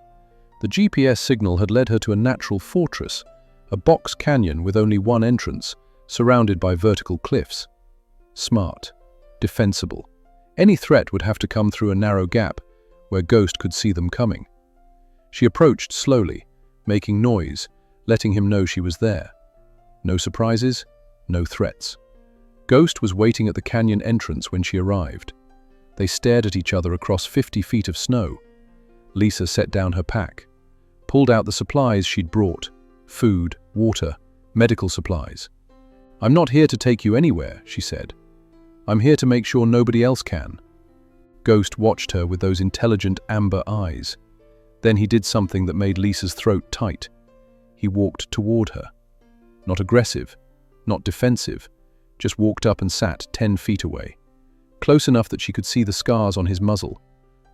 The GPS signal had led her to a natural fortress, a box canyon with only one entrance, surrounded by vertical cliffs. Smart. Defensible. Any threat would have to come through a narrow gap where Ghost could see them coming. She approached slowly, making noise, letting him know she was there. No surprises, no threats. Ghost was waiting at the canyon entrance when she arrived. They stared at each other across 50 feet of snow. Lisa set down her pack, pulled out the supplies she'd brought: food, water, medical supplies. "I'm not here to take you anywhere," she said. "I'm here to make sure nobody else can." Ghost watched her with those intelligent amber eyes. Then he did something that made Lisa's throat tight. He walked toward her. Not aggressive, not defensive, just walked up and sat 10 feet away, close enough that she could see the scars on his muzzle,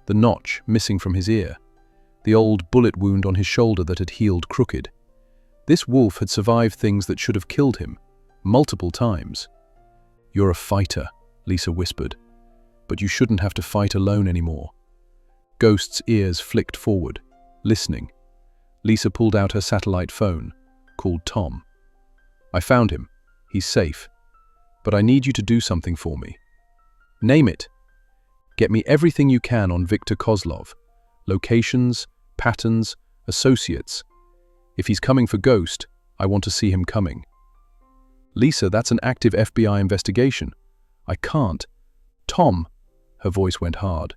the notch missing from his ear, the old bullet wound on his shoulder that had healed crooked. This wolf had survived things that should have killed him, multiple times. "You're a fighter," Lisa whispered, "but you shouldn't have to fight alone anymore." Ghost's ears flicked forward, listening. Lisa pulled out her satellite phone, called Tom. "I found him. He's safe. But I need you to do something for me." "Name it." "Get me everything you can on Viktor Kozlov. Locations, patterns, associates. If he's coming for Ghost, I want to see him coming." "Lisa, that's an active FBI investigation. I can't." "Tom," her voice went hard.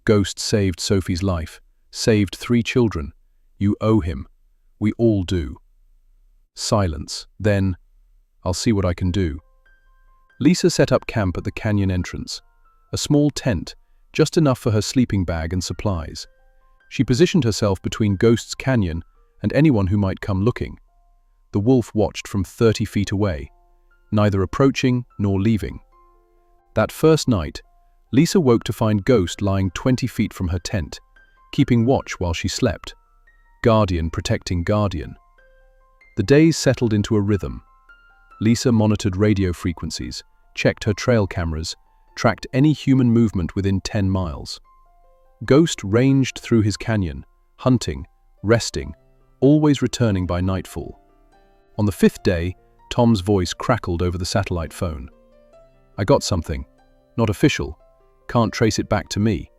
"Ghost saved Sophie's life, saved 3 children. You owe him. We all do." Silence. Then, "I'll see what I can do." Lisa set up camp at the canyon entrance, a small tent, just enough for her sleeping bag and supplies. She positioned herself between Ghost's canyon and anyone who might come looking. The wolf watched from 30 feet away, neither approaching nor leaving. That first night, Lisa woke to find Ghost lying 20 feet from her tent, keeping watch while she slept. Guardian protecting Guardian. The days settled into a rhythm. Lisa monitored radio frequencies, checked her trail cameras, tracked any human movement within 10 miles. Ghost ranged through his canyon, hunting, resting, always returning by nightfall. On the 5th day, Tom's voice crackled over the satellite phone. "I got something. Not official. Can't trace it back to me.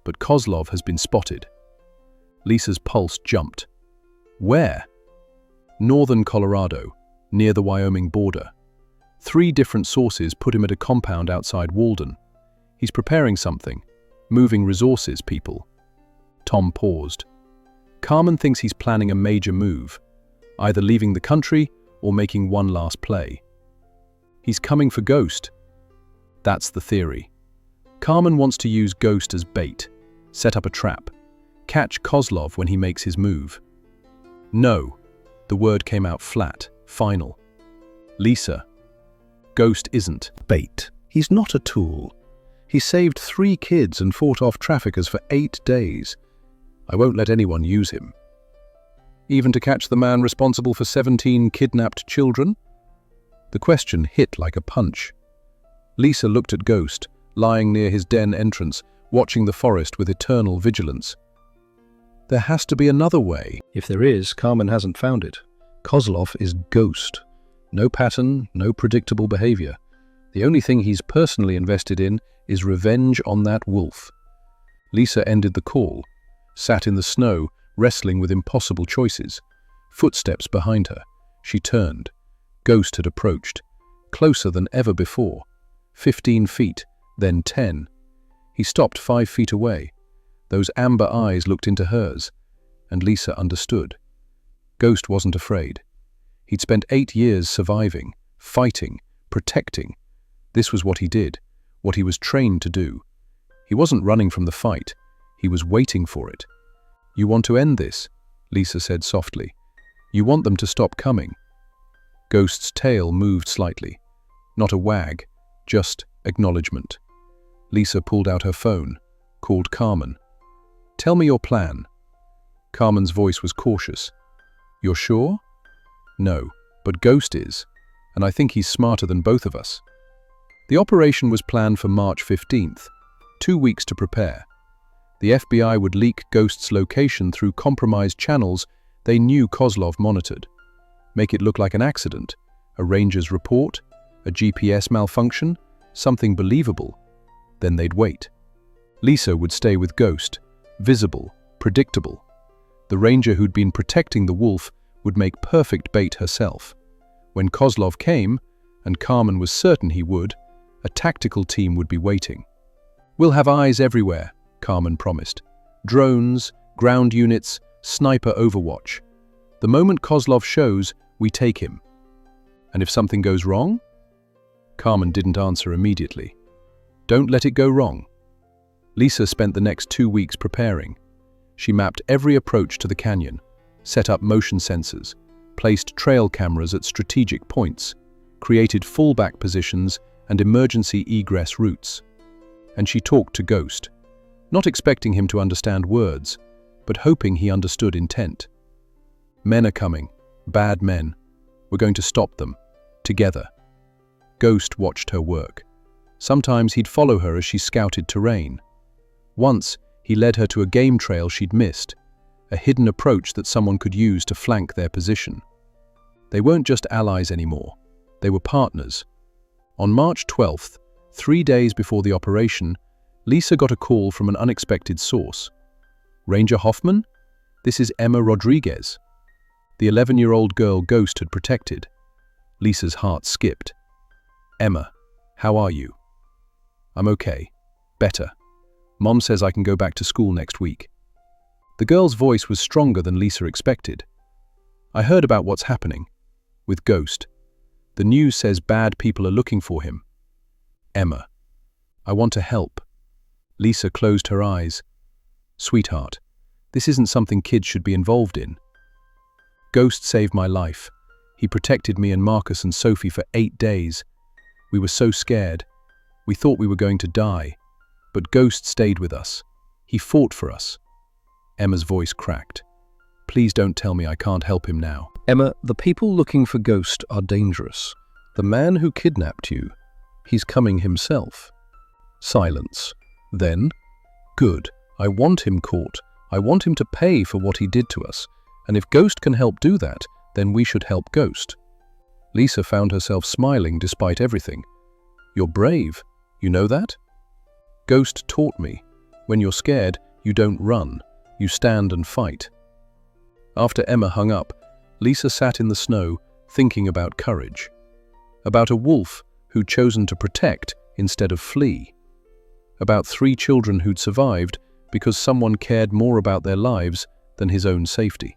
But Kozlov has been spotted." Lisa's pulse jumped. "Where?" "Northern Colorado, near the Wyoming border. 3 different sources put him at a compound outside Walden. He's preparing something. Moving resources, people." Tom paused. "Carmen thinks he's planning a major move, either leaving the country or making one last play. He's coming for Ghost." "That's the theory. Carmen wants to use Ghost as bait, set up a trap, catch Kozlov when he makes his move." "No." The word came out flat, final. "Lisa, Ghost isn't Bait. He's not a tool. He saved 3 kids and fought off traffickers for 8 days. I won't let anyone use him." "Even to catch the man responsible for 17 kidnapped children?" The question hit like a punch. Lisa looked at Ghost, lying near his den entrance, watching the forest with eternal vigilance. "There has to be another way." "If there is, Carmen hasn't found it. Kozlov is Ghost. No pattern, no predictable behavior. The only thing he's personally invested in is revenge on that wolf." Lisa ended the call, sat in the snow, wrestling with impossible choices. Footsteps behind her. She turned. Ghost had approached, closer than ever before. 15 feet, then 10. He stopped 5 feet away. Those amber eyes looked into hers, and Lisa understood. Ghost wasn't afraid. He'd spent 8 years surviving, fighting, protecting. This was what he did, what he was trained to do. He wasn't running from the fight. He was waiting for it. "You want to end this?" Lisa said softly. "You want them to stop coming?" Ghost's tail moved slightly. Not a wag, just acknowledgement. Lisa pulled out her phone, called Carmen. "Tell me your plan." Carmen's voice was cautious. "You're sure?" "No, but Ghost is, and I think he's smarter than both of us." The operation was planned for March 15th, 2 weeks to prepare. The FBI would leak Ghost's location through compromised channels they knew Kozlov monitored. Make it look like an accident, a ranger's report, a GPS malfunction, something believable. Then they'd wait. Lisa would stay with Ghost, visible, predictable. The ranger who'd been protecting the wolf would make perfect bait herself. When Kozlov came, and Carmen was certain he would. A tactical team would be waiting. "We'll have eyes everywhere," Carmen promised. "Drones, ground units, sniper overwatch. The moment Kozlov shows, we take him." "And if something goes wrong?" Carmen didn't answer immediately. "Don't let it go wrong." Lisa spent the next 2 weeks preparing. She mapped every approach to the canyon, set up motion sensors, placed trail cameras at strategic points, created fallback positions and emergency egress routes. And she talked to Ghost, not expecting him to understand words, but hoping he understood intent. "Men are coming, bad men. We're going to stop them, together." Ghost watched her work. Sometimes he'd follow her as she scouted terrain. Once, he led her to a game trail she'd missed, a hidden approach that someone could use to flank their position. They weren't just allies anymore, they were partners. On March 12th, 3 days before the operation, Lisa got a call from an unexpected source. "Ranger Hoffman? This is Emma Rodriguez." The 11-year-old girl Ghost had protected. Lisa's heart skipped. "Emma, how are you?" "I'm okay. Better. Mom says I can go back to school next week." The girl's voice was stronger than Lisa expected. "I heard about what's happening with Ghost. The news says bad people are looking for him." "Emma, I want to help." Lisa closed her eyes. "Sweetheart, this isn't something kids should be involved in. Ghost saved my life. He protected me and Marcus and Sophie for 8 days. We were so scared. We thought we were going to die. But Ghost stayed with us. He fought for us." Emma's voice cracked. "Please don't tell me I can't help him now." Emma, the people looking for Ghost are dangerous. The man who kidnapped you, he's coming himself. Silence. Then, "Good. I want him caught. I want him to pay for what he did to us. And if Ghost can help do that, then we should help Ghost." Lisa found herself smiling despite everything. "You're brave. You know that?" "Ghost taught me. When you're scared, you don't run. You stand and fight." After Emma hung up, Lisa sat in the snow, thinking about courage. About a wolf who'd chosen to protect instead of flee. About 3 children who'd survived because someone cared more about their lives than his own safety.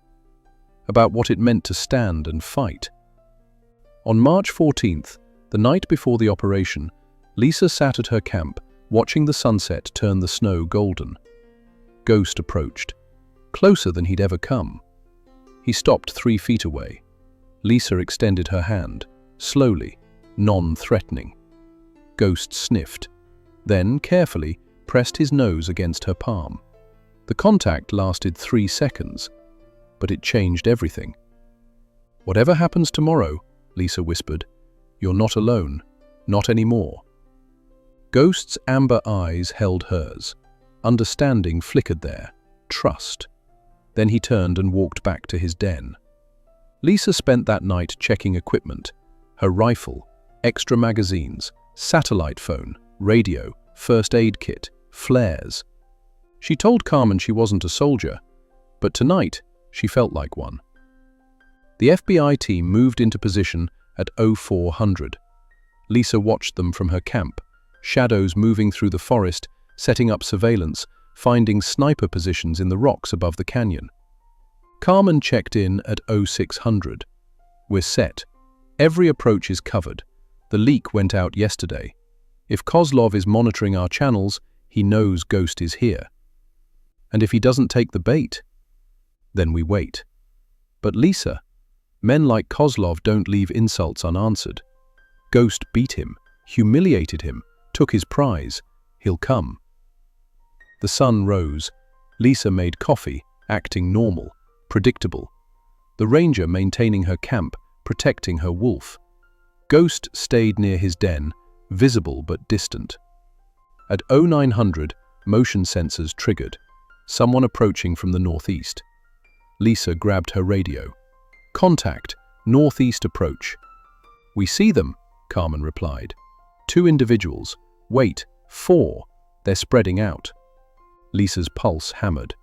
About what it meant to stand and fight. On March 14th, the night before the operation, Lisa sat at her camp, watching the sunset turn the snow golden. Ghost approached, closer than he'd ever come. He stopped 3 feet away. Lisa extended her hand, slowly, non-threatening. Ghost sniffed, then, carefully, pressed his nose against her palm. The contact lasted 3 seconds, but it changed everything. "Whatever happens tomorrow," Lisa whispered, "you're not alone, not anymore." Ghost's amber eyes held hers. Understanding flickered there, trust. Then he turned and walked back to his den. Lisa spent that night checking equipment, her rifle, extra magazines, satellite phone, radio, first aid kit, flares. She told Carmen she wasn't a soldier, but tonight she felt like one. The FBI team moved into position at 0400. Lisa watched them from her camp, shadows moving through the forest, setting up surveillance, finding sniper positions in the rocks above the canyon. Carmen checked in at 0600. "We're set. Every approach is covered. The leak went out yesterday. If Kozlov is monitoring our channels, he knows Ghost is here. And if he doesn't take the bait, then we wait." "But Lisa, men like Kozlov don't leave insults unanswered. Ghost beat him, humiliated him, took his prize. He'll come." The sun rose. Lisa made coffee, acting normal, predictable. The ranger maintaining her camp, protecting her wolf. Ghost stayed near his den, visible but distant. At 0900, motion sensors triggered. Someone approaching from the northeast. Lisa grabbed her radio. "Contact, northeast approach." "We see them," Carmen replied. 2 individuals. "Wait, 4. They're spreading out." Lisa's pulse hammered.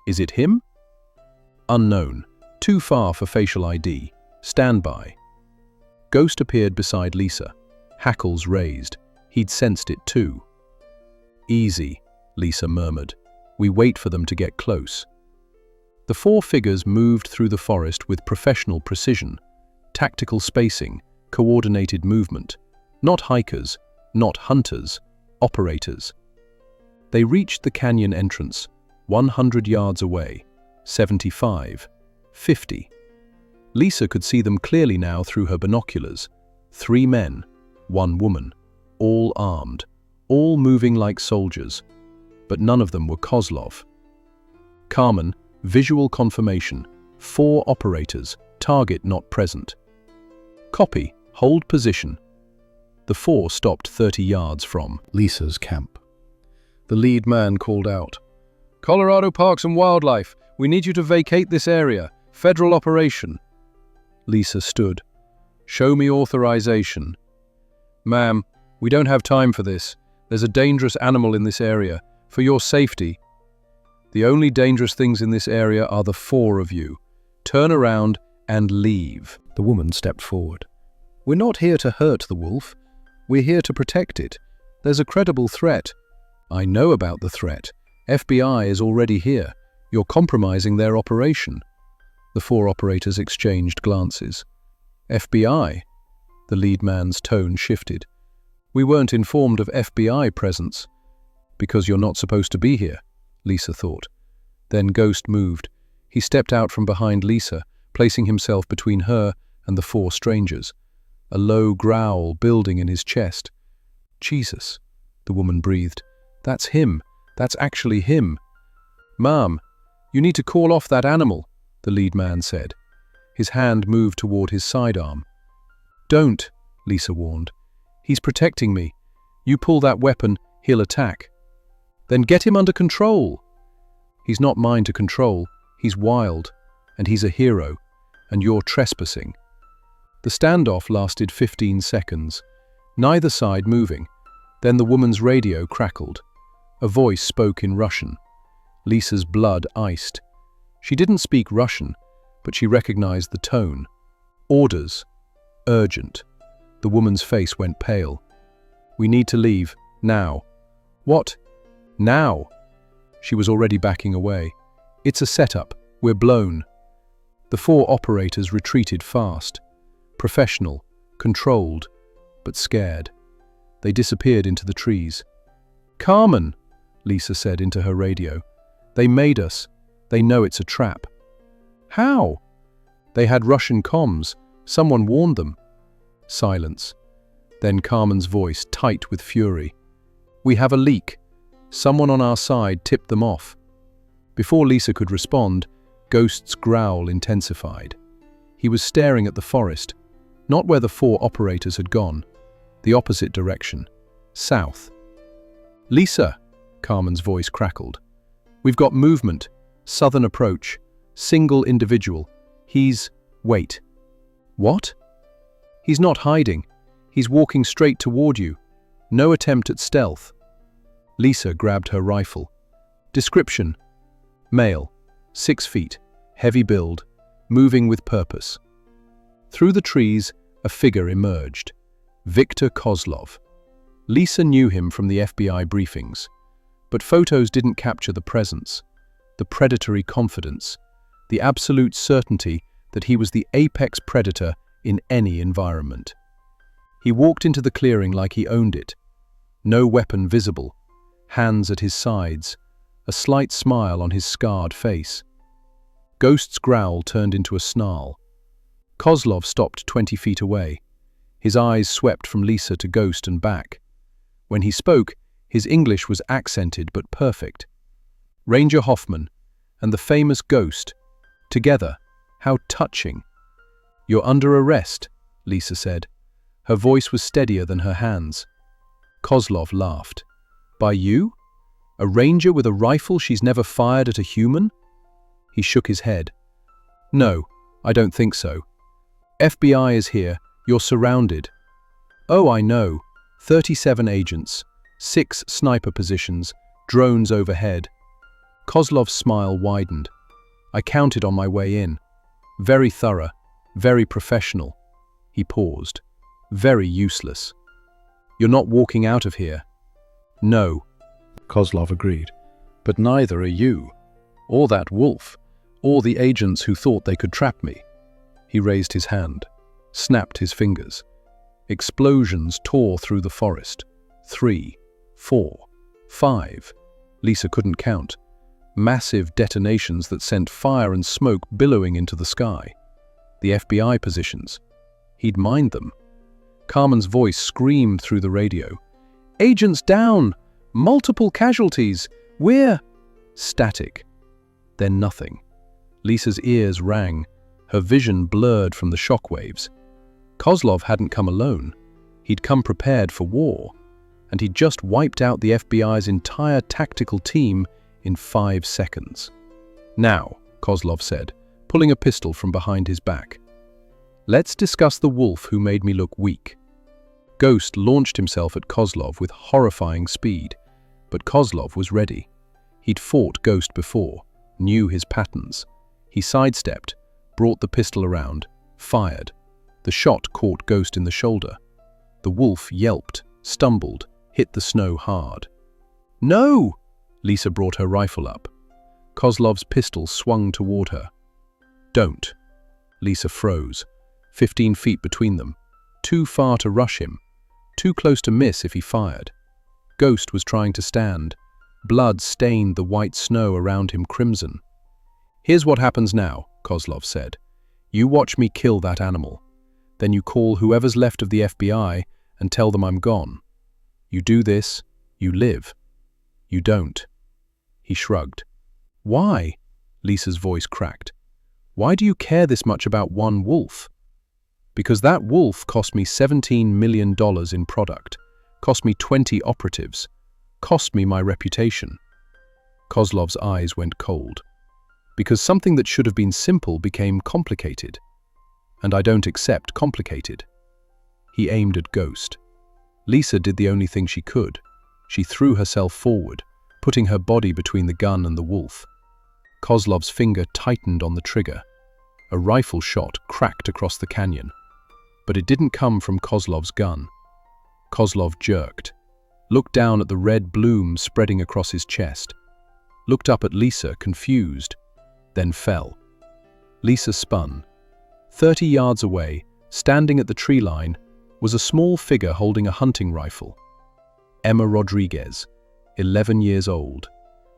"Is it him?" "Unknown. Too far for facial ID. Stand by." Ghost appeared beside Lisa, hackles raised. He'd sensed it too. "Easy," Lisa murmured. "We wait for them to get close." The four figures moved through the forest with professional precision, tactical spacing, coordinated movement. Not hikers, not hunters, operators. They reached the canyon entrance, 100 yards away, 75, 50. Lisa could see them clearly now through her binoculars. 3 men, 1 woman, all armed, all moving like soldiers. But none of them were Kozlov. Carmen, visual confirmation, 4 operators, target not present. Copy, hold position. The 4 stopped 30 yards from Lisa's camp. The lead man called out, "Colorado Parks and Wildlife, we need you to vacate this area. Federal operation." Lisa stood. "Show me authorization." "Ma'am, we don't have time for this. There's a dangerous animal in this area. For your safety." "The only dangerous things in this area are the 4 of you. Turn around and leave." The woman stepped forward. "We're not here to hurt the wolf. We're here to protect it. There's a credible threat." "I know about the threat. FBI is already here. You're compromising their operation." The 4 operators exchanged glances. "FBI?" The lead man's tone shifted. "We weren't informed of FBI presence." "Because you're not supposed to be here," Lisa thought. Then Ghost moved. He stepped out from behind Lisa, placing himself between her and the 4 strangers. A low growl building in his chest. "Jesus," the woman breathed. "That's him. That's actually him." "Ma'am, you need to call off that animal," the lead man said. His hand moved toward his sidearm. "Don't," Lisa warned. "He's protecting me. You pull that weapon, he'll attack." "Then get him under control." "He's not mine to control. He's wild, and he's a hero, and you're trespassing." The standoff lasted 15 seconds, neither side moving. Then the woman's radio crackled. A voice spoke in Russian. Lisa's blood iced. She didn't speak Russian, but she recognized the tone. Orders. Urgent. The woman's face went pale. "We need to leave. Now." "What? Now?" She was already backing away. "It's a setup. We're blown." The 4 operators retreated fast. Professional, controlled, but scared. They disappeared into the trees. "Carmen," Lisa said into her radio. "They made us. They know it's a trap." "How?" "They had Russian comms. Someone warned them." Silence. Then Carmen's voice, tight with fury. "We have a leak. Someone on our side tipped them off." Before Lisa could respond, Ghost's growl intensified. He was staring at the forest, not where the 4 operators had gone, the opposite direction, south. "Lisa," Carmen's voice crackled. "We've got movement, southern approach, single individual. Wait." "What?" "He's not hiding. He's walking straight toward you. No attempt at stealth." Lisa grabbed her rifle. Description: male, 6 feet, heavy build, moving with purpose. Through the trees, a figure emerged. Viktor Kozlov. Lisa knew him from the FBI briefings, but photos didn't capture the presence, the predatory confidence, the absolute certainty that he was the apex predator in any environment. He walked into the clearing like he owned it. No weapon visible, hands at his sides, a slight smile on his scarred face. Ghost's growl turned into a snarl. Kozlov stopped 20 feet away. His eyes swept from Lisa to Ghost and back. When he spoke, his English was accented but perfect. "Ranger Hoffman and the famous Ghost. Together. How touching." "You're under arrest," Lisa said. Her voice was steadier than her hands. Kozlov laughed. "By you? A ranger with a rifle she's never fired at a human?" He shook his head. "No, I don't think so. FBI is here. You're surrounded." "Oh, I know. 37 agents, 6 sniper positions, drones overhead." Kozlov's smile widened. "I counted on my way in. Very thorough, very professional." He paused. Very useless. You're not walking out of here. No, Kozlov agreed. But neither are you, or that wolf, or the agents who thought they could trap me. He raised his hand, snapped his fingers. Explosions tore through the forest. 3, 4, 5. Lisa couldn't count. Massive detonations that sent fire and smoke billowing into the sky. The FBI positions. He'd mined them. Carmen's voice screamed through the radio. Agents down! Multiple casualties! We're… Static. Then nothing. Lisa's ears rang, her vision blurred from the shockwaves. Kozlov hadn't come alone. He'd come prepared for war, and he'd just wiped out the FBI's entire tactical team in 5 seconds. Now, Kozlov said, pulling a pistol from behind his back. Let's discuss the wolf who made me look weak. Ghost launched himself at Kozlov with horrifying speed, but Kozlov was ready. He'd fought Ghost before, knew his patterns. He sidestepped, brought the pistol around, fired. The shot caught Ghost in the shoulder. The wolf yelped, stumbled, hit the snow hard. No! Lisa brought her rifle up. Kozlov's pistol swung toward her. Don't. Lisa froze. 15 feet between them. Too far to rush him. Too close to miss if he fired. Ghost was trying to stand. Blood stained the white snow around him crimson. Here's what happens now, Kozlov said. You watch me kill that animal. Then you call whoever's left of the FBI and tell them I'm gone. You do this, you live. You don't. He shrugged. Why? Lisa's voice cracked. Why do you care this much about one wolf? Because that wolf cost me $17 million in product, cost me 20 operatives, cost me my reputation. Kozlov's eyes went cold. Because something that should have been simple became complicated. And I don't accept complicated. He aimed at Ghost. Lisa did the only thing she could. She threw herself forward, putting her body between the gun and the wolf. Kozlov's finger tightened on the trigger. A rifle shot cracked across the canyon. But it didn't come from Kozlov's gun. Kozlov jerked, looked down at the red bloom spreading across his chest, looked up at Lisa, confused, then fell. Lisa spun. 30 yards away, standing at the tree line, was a small figure holding a hunting rifle. Emma Rodriguez, 11 years old,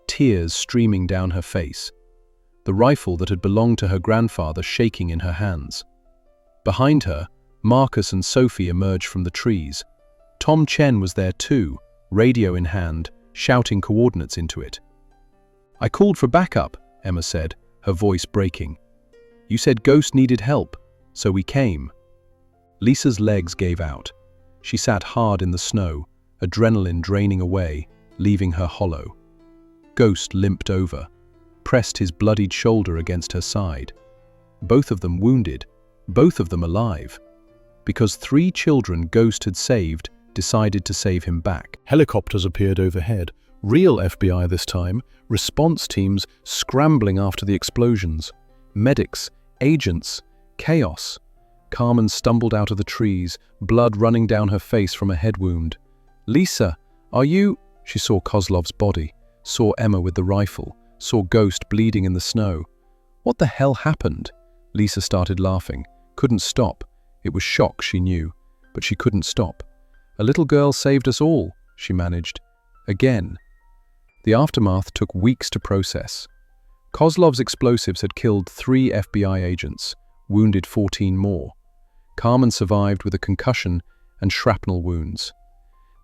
tears streaming down her face, the rifle that had belonged to her grandfather shaking in her hands. Behind her, Marcus and Sophie emerged from the trees. Tom Chen was there too, radio in hand, shouting coordinates into it. I called for backup, Emma said, her voice breaking. You said Ghost needed help, so we came. Lisa's legs gave out. She sat hard in the snow, adrenaline draining away, leaving her hollow. Ghost limped over, pressed his bloodied shoulder against her side. Both of them wounded, both of them alive. Because 3 children Ghost had saved decided to save him back. Helicopters appeared overhead, real FBI this time, response teams scrambling after the explosions. Medics, agents, chaos. Carmen stumbled out of the trees, blood running down her face from a head wound. Lisa, are you… She saw Kozlov's body, saw Emma with the rifle, saw Ghost bleeding in the snow. What the hell happened? Lisa started laughing, couldn't stop. It was shock, she knew, but she couldn't stop. A little girl saved us all, she managed. Again. The aftermath took weeks to process. Kozlov's explosives had killed 3 FBI agents, wounded 14 more. Carmen survived with a concussion and shrapnel wounds.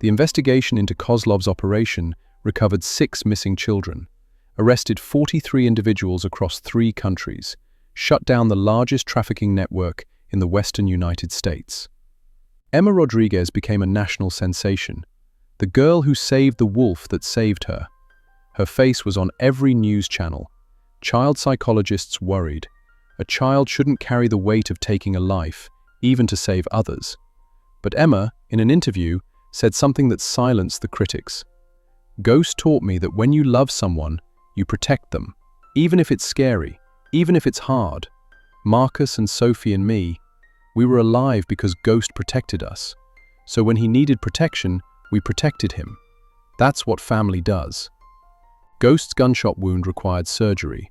The investigation into Kozlov's operation recovered 6 missing children, arrested 43 individuals across 3 countries, shut down the largest trafficking network in the western United States. Emma Rodriguez became a national sensation, the girl who saved the wolf that saved her. Her face was on every news channel. Child psychologists worried. A child shouldn't carry the weight of taking a life, even to save others. But Emma, in an interview, said something that silenced the critics. Ghost taught me that when you love someone, you protect them, even if it's scary, even if it's hard. Marcus and Sophie and me, We were alive because Ghost protected us. So when he needed protection, we protected him. That's what family does. Ghost's gunshot wound required surgery.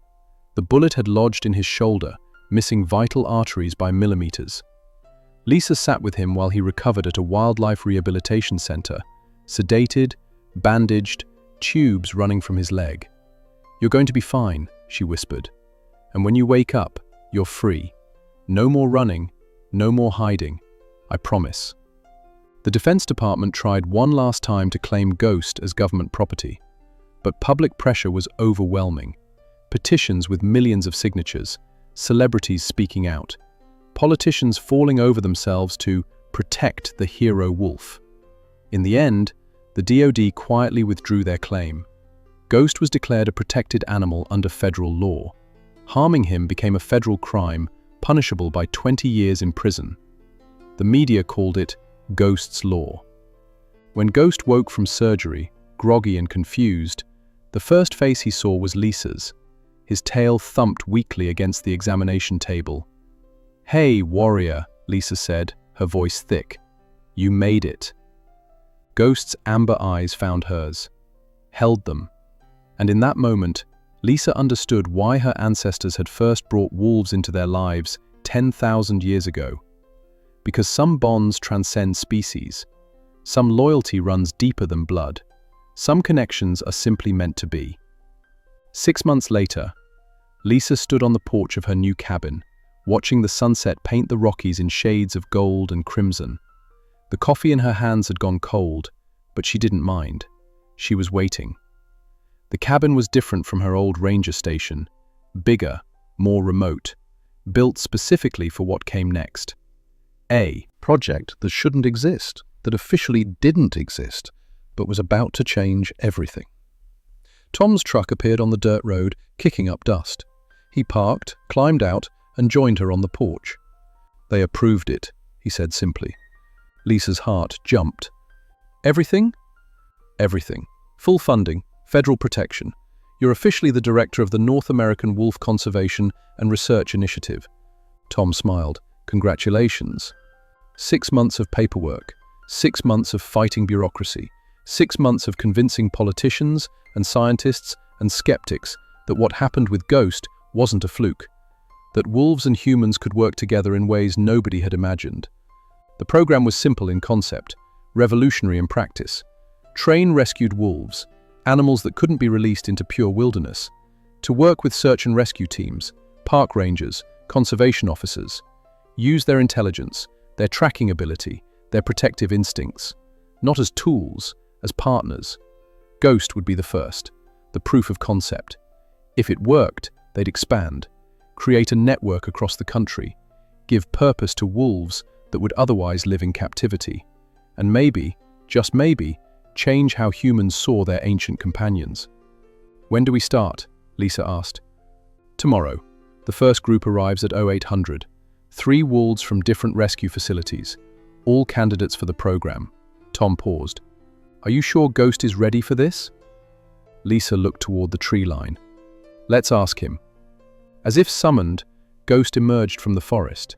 The bullet had lodged in his shoulder, missing vital arteries by millimeters. Lisa sat with him while he recovered at a wildlife rehabilitation center, sedated, bandaged, tubes running from his leg. "You're going to be fine," she whispered. "And when you wake up, you're free. No more running, no more hiding. I promise." The Defense Department tried one last time to claim Ghost as government property, but public pressure was overwhelming. Petitions with millions of signatures, celebrities speaking out, politicians falling over themselves to protect the hero wolf. In the end, the DoD quietly withdrew their claim. Ghost was declared a protected animal under federal law. Harming him became a federal crime, punishable by 20 years in prison. The media called it Ghost's Law. When Ghost woke from surgery, groggy and confused, the first face he saw was Lisa's. His tail thumped weakly against the examination table. "Hey, warrior," Lisa said, her voice thick. "You made it." Ghost's amber eyes found hers, held them, and in that moment, Lisa understood why her ancestors had first brought wolves into their lives 10,000 years ago. Because some bonds transcend species, some loyalty runs deeper than blood, some connections are simply meant to be. 6 months later, Lisa stood on the porch of her new cabin, watching the sunset paint the Rockies in shades of gold and crimson. The coffee in her hands had gone cold, but she didn't mind. She was waiting. The cabin was different from her old ranger station, bigger, more remote, built specifically for what came next. A project that shouldn't exist, that officially didn't exist, but was about to change everything. Tom's truck appeared on the dirt road, kicking up dust. He parked, climbed out, and joined her on the porch. "They approved it," he said simply. Lisa's heart jumped. "Everything?" "Everything. Full funding, federal protection. You're officially the director of the North American Wolf Conservation and Research Initiative." Tom smiled. "Congratulations." 6 months of paperwork, 6 months of fighting bureaucracy, 6 months of convincing politicians and scientists and skeptics that what happened with Ghost wasn't a fluke, that wolves and humans could work together in ways nobody had imagined. The program was simple in concept, revolutionary in practice. Train rescued wolves, animals that couldn't be released into pure wilderness, to work with search and rescue teams, park rangers, conservation officers. Use their intelligence, their tracking ability, their protective instincts, not as tools, as partners. Ghost would be the first, the proof of concept. If it worked, they'd expand, create a network across the country, give purpose to wolves that would otherwise live in captivity, and maybe, just maybe, change how humans saw their ancient companions. "When do we start?" Lisa asked. "Tomorrow. The first group arrives at 0800. 3 wolves from different rescue facilities, all candidates for the program." Tom paused. "Are you sure Ghost is ready for this?" Lisa looked toward the tree line. "Let's ask him." As if summoned, Ghost emerged from the forest.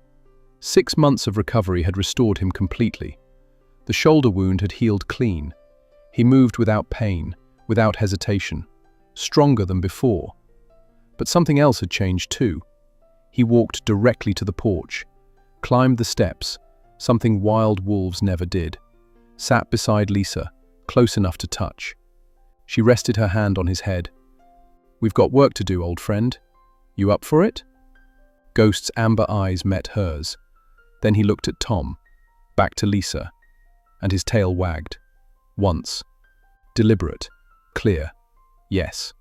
6 months of recovery had restored him completely. The shoulder wound had healed clean. He moved without pain, without hesitation, stronger than before. But something else had changed too. He walked directly to the porch, climbed the steps, something wild wolves never did, sat beside Lisa, close enough to touch. She rested her hand on his head. "We've got work to do, old friend. You up for it?" Ghost's amber eyes met hers. Then he looked at Tom, back to Lisa, and his tail wagged. Once. Deliberate. Clear. Yes.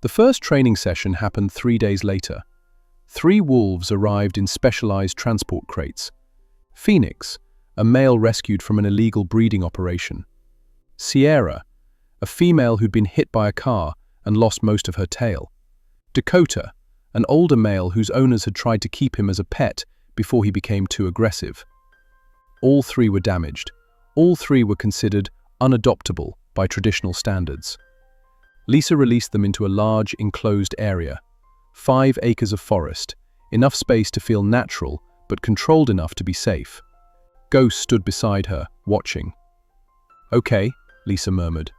The first training session happened 3 days later. 3 wolves arrived in specialized transport crates. Phoenix, a male rescued from an illegal breeding operation. Sierra, a female who'd been hit by a car and lost most of her tail. Dakota, an older male whose owners had tried to keep him as a pet before he became too aggressive. All 3 were damaged. All 3 were considered unadoptable by traditional standards. Lisa released them into a large, enclosed area. 5 acres of forest, enough space to feel natural but controlled enough to be safe. Ghost stood beside her, watching. "Okay," Lisa murmured.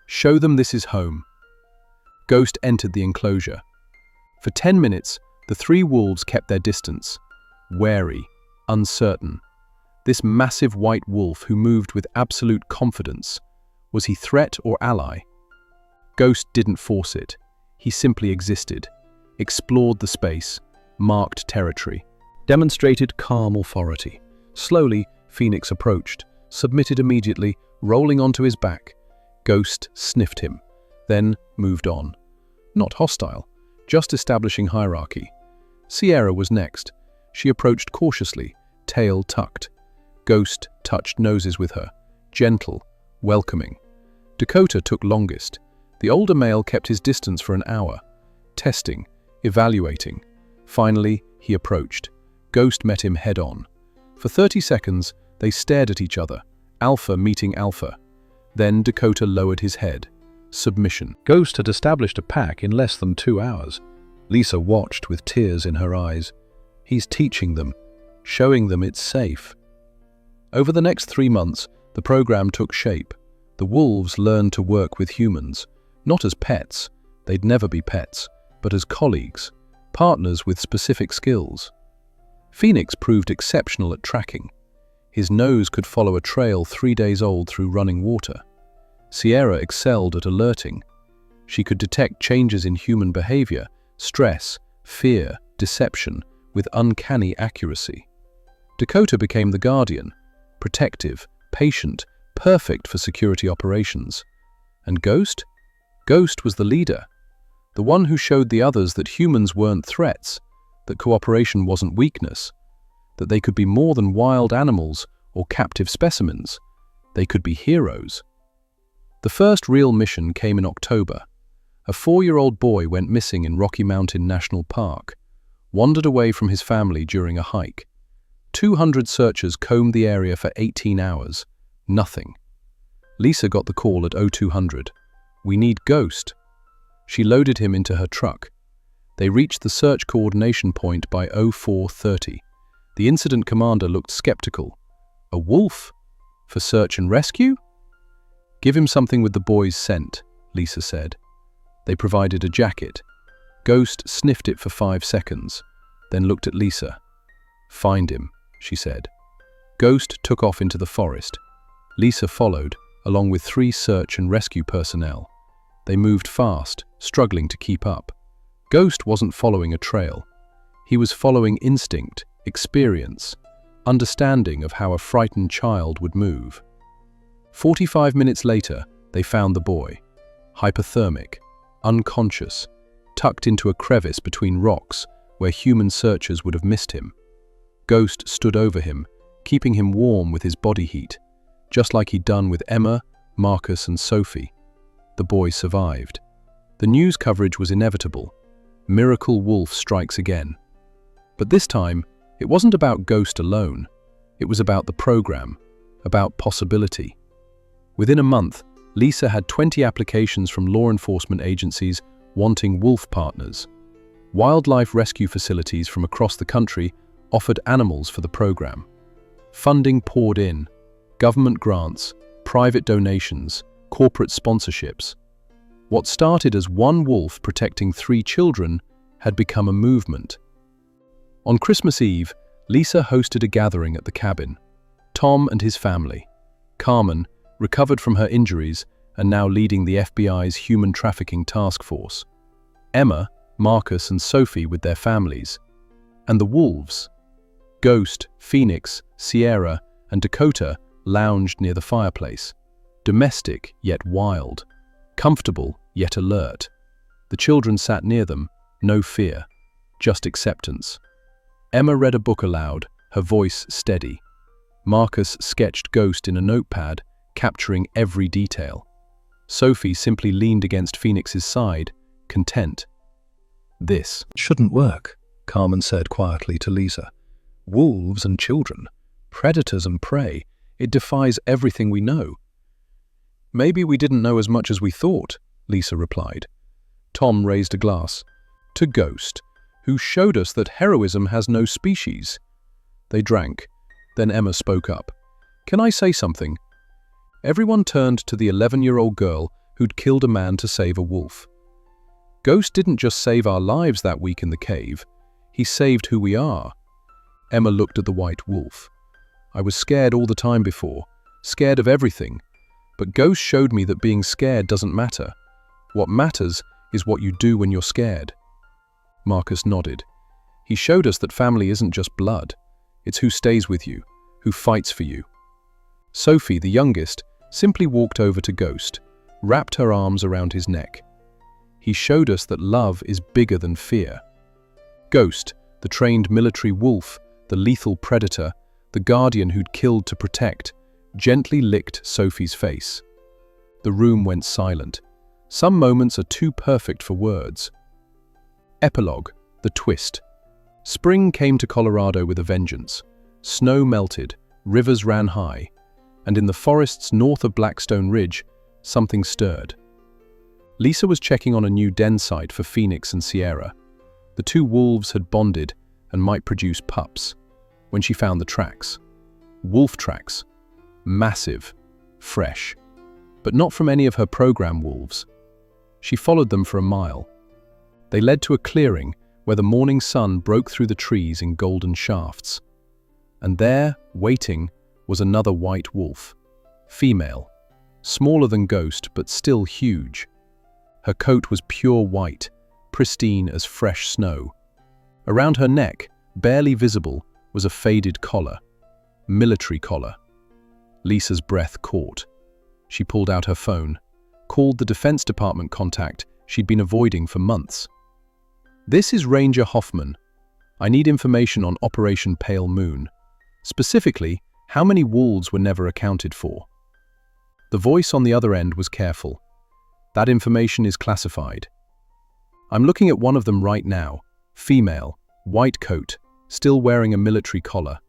"Show them this is home." Ghost entered the enclosure. For 10 minutes, the three wolves kept their distance, wary, uncertain. This massive white wolf who moved with absolute confidence. Was he threat or ally? Ghost didn't force it. He simply existed, explored the space, marked territory, demonstrated calm authority. Slowly, Phoenix approached, submitted immediately, rolling onto his back. Ghost sniffed him, then moved on. Not hostile, just establishing hierarchy. Sierra was next. She approached cautiously, tail tucked. Ghost touched noses with her, gentle, welcoming. Dakota took longest. The older male kept his distance for an hour, testing, evaluating. Finally, he approached. Ghost met him head-on. For 30 seconds, they stared at each other, alpha meeting alpha. Then Dakota lowered his head. Submission. Ghost had established a pack in less than 2 hours. Lisa watched with tears in her eyes. He's teaching them, showing them it's safe. Over the next 3 months, the program took shape. The wolves learned to work with humans, not as pets, they'd never be pets, but as colleagues, partners with specific skills. Phoenix proved exceptional at tracking. His nose could follow a trail 3 days old through running water. Sierra excelled at alerting. She could detect changes in human behavior, stress, fear, deception, with uncanny accuracy. Dakota became the guardian, protective, patient, perfect for security operations. And Ghost? Ghost was the leader, the one who showed the others that humans weren't threats, that cooperation wasn't weakness, that they could be more than wild animals or captive specimens. They could be heroes. The first real mission came in October. A 4-year-old boy went missing in Rocky Mountain National Park, wandered away from his family during a hike. 200 searchers combed the area for 18 hours. Nothing. Lisa got the call at 0200. "We need Ghost." She loaded him into her truck. They reached the search coordination point by 0430. The incident commander looked skeptical. "A wolf? For search and rescue?" "Give him something with the boy's scent," Lisa said. They provided a jacket. Ghost sniffed it for 5 seconds, then looked at Lisa. "Find him," she said. Ghost took off into the forest. Lisa followed, along with 3 search and rescue personnel. They moved fast, struggling to keep up. Ghost wasn't following a trail. He was following instinct, experience, understanding of how a frightened child would move. 45 minutes later, they found the boy. Hypothermic, unconscious, tucked into a crevice between rocks where human searchers would have missed him. Ghost stood over him, keeping him warm with his body heat, just like he'd done with Emma, Marcus, and Sophie. The boy survived. The news coverage was inevitable. Miracle wolf strikes again. But this time, it wasn't about Ghost alone. It was about the program, about possibility. Within a month, Lisa had 20 applications from law enforcement agencies wanting wolf partners. Wildlife rescue facilities from across the country offered animals for the program. Funding poured in. Government grants, private donations, corporate sponsorships. What started as one wolf protecting 3 children had become a movement. On Christmas Eve, Lisa hosted a gathering at the cabin. Tom and his family. Carmen, recovered from her injuries and now leading the FBI's human trafficking task force. Emma, Marcus, and Sophie with their families. And the wolves. Ghost, Phoenix, Sierra, and Dakota lounged near the fireplace. Domestic, yet wild. Comfortable, yet alert. The children sat near them, no fear, just acceptance. Emma read a book aloud, her voice steady. Marcus sketched Ghost in a notepad, capturing every detail. Sophie simply leaned against Phoenix's side, content. "This shouldn't work," Carmen said quietly to Lisa. "Wolves and children, predators and prey, it defies everything we know." "Maybe we didn't know as much as we thought," Lisa replied. Tom raised a glass. "To Ghost, who showed us that heroism has no species." They drank. Then Emma spoke up. "Can I say something?" Everyone turned to the 11-year-old girl who'd killed a man to save a wolf. Ghost didn't just save our lives that week in the cave. He saved who we are. Emma looked at the white wolf. "I was scared all the time before, scared of everything. But Ghost showed me that being scared doesn't matter. What matters is what you do when you're scared." Marcus nodded. "He showed us that family isn't just blood. It's who stays with you, who fights for you." Sophie, the youngest, simply walked over to Ghost, wrapped her arms around his neck. "He showed us that love is bigger than fear." Ghost, the trained military wolf, the lethal predator, the guardian who'd killed to protect, gently licked Sophie's face. The room went silent. Some moments are too perfect for words. Epilogue, the twist. Spring came to Colorado with a vengeance. Snow melted, rivers ran high, and in the forests north of Blackstone Ridge, something stirred. Lisa was checking on a new den site for Phoenix and Sierra. The two wolves had bonded and might produce pups, when she found the tracks. Wolf tracks. Massive, fresh, but not from any of her program wolves. She followed them for a mile. They led to a clearing where the morning sun broke through the trees in golden shafts. And there, waiting, was another white wolf. Female, smaller than Ghost but still huge. Her coat was pure white, pristine as fresh snow. Around her neck, barely visible, was a faded collar. Military collar. Lisa's breath caught. She pulled out her phone, called the Defense Department contact she'd been avoiding for months. "This is Ranger Hoffman. I need information on Operation Pale Moon. Specifically, how many wolves were never accounted for?" The voice on the other end was careful. "That information is classified. I'm looking at one of them right now. Female, white coat, still wearing a military collar."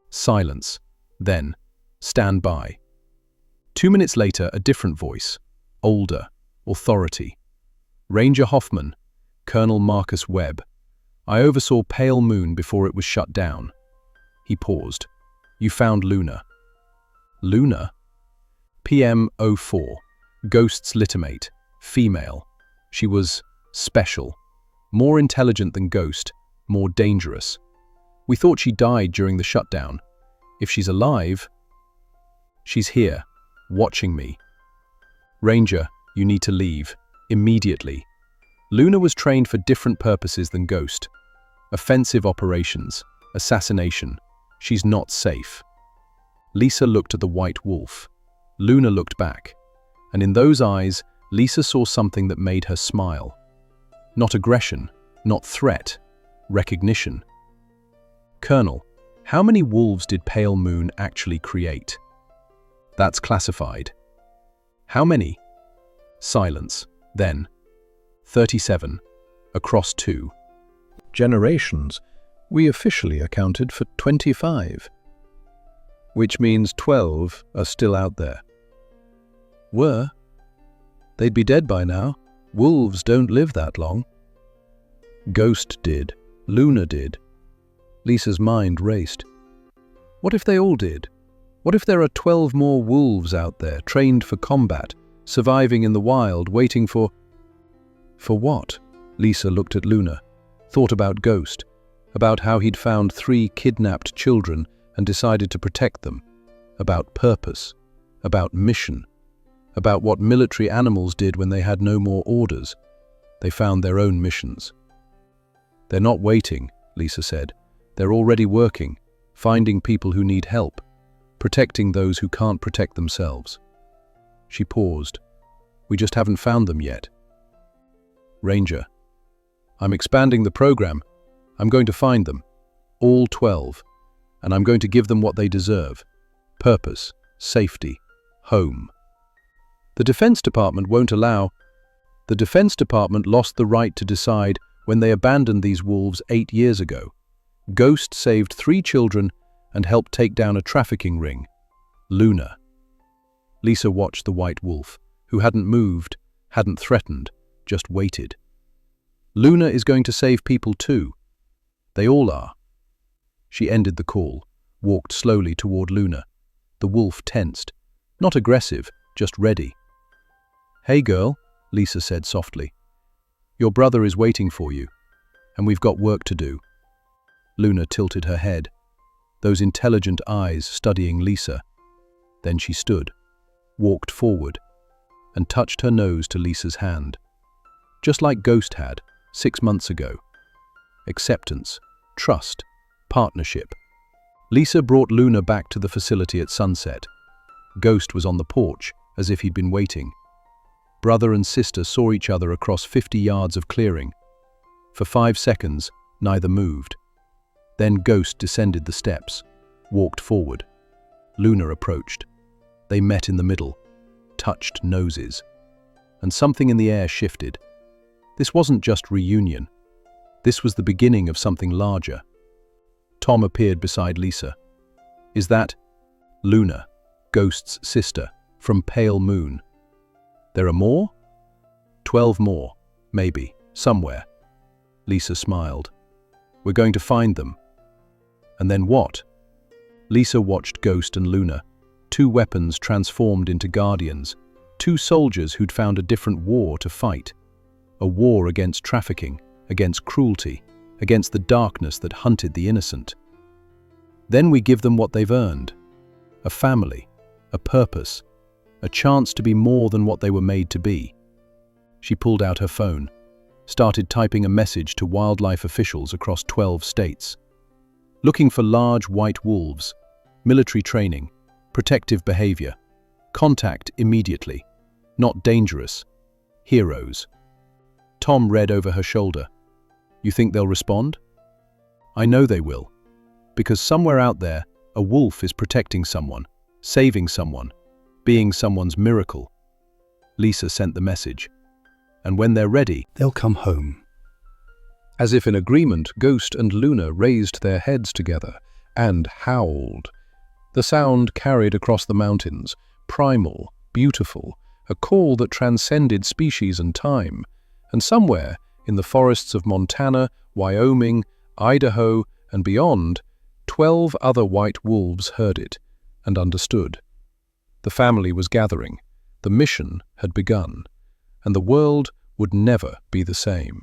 Silence. Then, "Stand by." 2 minutes later, a different voice. Older. Authority. "Ranger Hoffman, Colonel Marcus Webb. I oversaw Pale Moon before it was shut down." He paused. "You found Luna." "Luna?" PM 04. Ghost's littermate. Female. She was special. More intelligent than Ghost. More dangerous. "We thought she died during the shutdown. If she's alive..." "She's here, watching me." "Ranger, you need to leave. Immediately." Luna was trained for different purposes than Ghost. Offensive operations. Assassination. She's not safe. Lisa looked at the white wolf. Luna looked back. And in those eyes, Lisa saw something that made her smile. Not aggression, not threat. Recognition. "Colonel, how many wolves did Pale Moon actually create?" "That's classified." "How many?" Silence. Then, 37. Across 2 generations, we officially accounted for 25. Which means 12 are still out there. Were? They'd be dead by now. Wolves don't live that long. Ghost did. Luna did. Lisa's mind raced. What if they all did? What if there are 12 more wolves out there, trained for combat, surviving in the wild, waiting for... For what? Lisa looked at Luna, thought about Ghost, about how he'd found 3 kidnapped children and decided to protect them, about purpose, about mission, about what military animals did when they had no more orders. They found their own missions. "They're not waiting," Lisa said. "They're already working, finding people who need help, protecting those who can't protect themselves." She paused. "We just haven't found them yet." "Ranger, I'm expanding the program. I'm going to find them, all 12, and I'm going to give them what they deserve. Purpose, safety, home." The Defense Department won't allow. The Defense Department lost the right to decide when they abandoned these wolves 8 years ago. Ghost saved 3 children and helped take down a trafficking ring. Luna. Lisa watched the white wolf, who hadn't moved, hadn't threatened, just waited. Luna is going to save people too. They all are. She ended the call, walked slowly toward Luna. The wolf tensed. Not aggressive, just ready. "Hey girl," Lisa said softly. "Your brother is waiting for you, and we've got work to do." Luna tilted her head, those intelligent eyes studying Lisa. Then she stood, walked forward, and touched her nose to Lisa's hand. Just like Ghost had, 6 months ago. Acceptance, trust, partnership. Lisa brought Luna back to the facility at sunset. Ghost was on the porch, as if he'd been waiting. Brother and sister saw each other across 50 yards of clearing. For 5 seconds, neither moved. Then Ghost descended the steps, walked forward. Luna approached. They met in the middle, touched noses. And something in the air shifted. This wasn't just reunion. This was the beginning of something larger. Tom appeared beside Lisa. "Is that Luna, Ghost's sister, from Pale Moon? There are more?" 12 more, maybe, somewhere. Lisa smiled. "We're going to find them." "And then what?" Lisa watched Ghost and Luna, 2 weapons transformed into guardians, 2 soldiers who'd found a different war to fight. A war against trafficking, against cruelty, against the darkness that hunted the innocent. Then we give them what they've earned. A family, a purpose, a chance to be more than what they were made to be. She pulled out her phone, started typing a message to wildlife officials across 12 states. Looking for large white wolves, military training, protective behavior, contact immediately, not dangerous, heroes. Tom read over her shoulder. "You think they'll respond?" "I know they will. Because somewhere out there, a wolf is protecting someone, saving someone, being someone's miracle." Lisa sent the message. "And when they're ready, They'll come home." As if in agreement, Ghost and Luna raised their heads together and howled. The sound carried across the mountains, primal, beautiful, a call that transcended species and time. And somewhere, in the forests of Montana, Wyoming, Idaho, and beyond, 12 other white wolves heard it and understood. The family was gathering, the mission had begun, and the world would never be the same.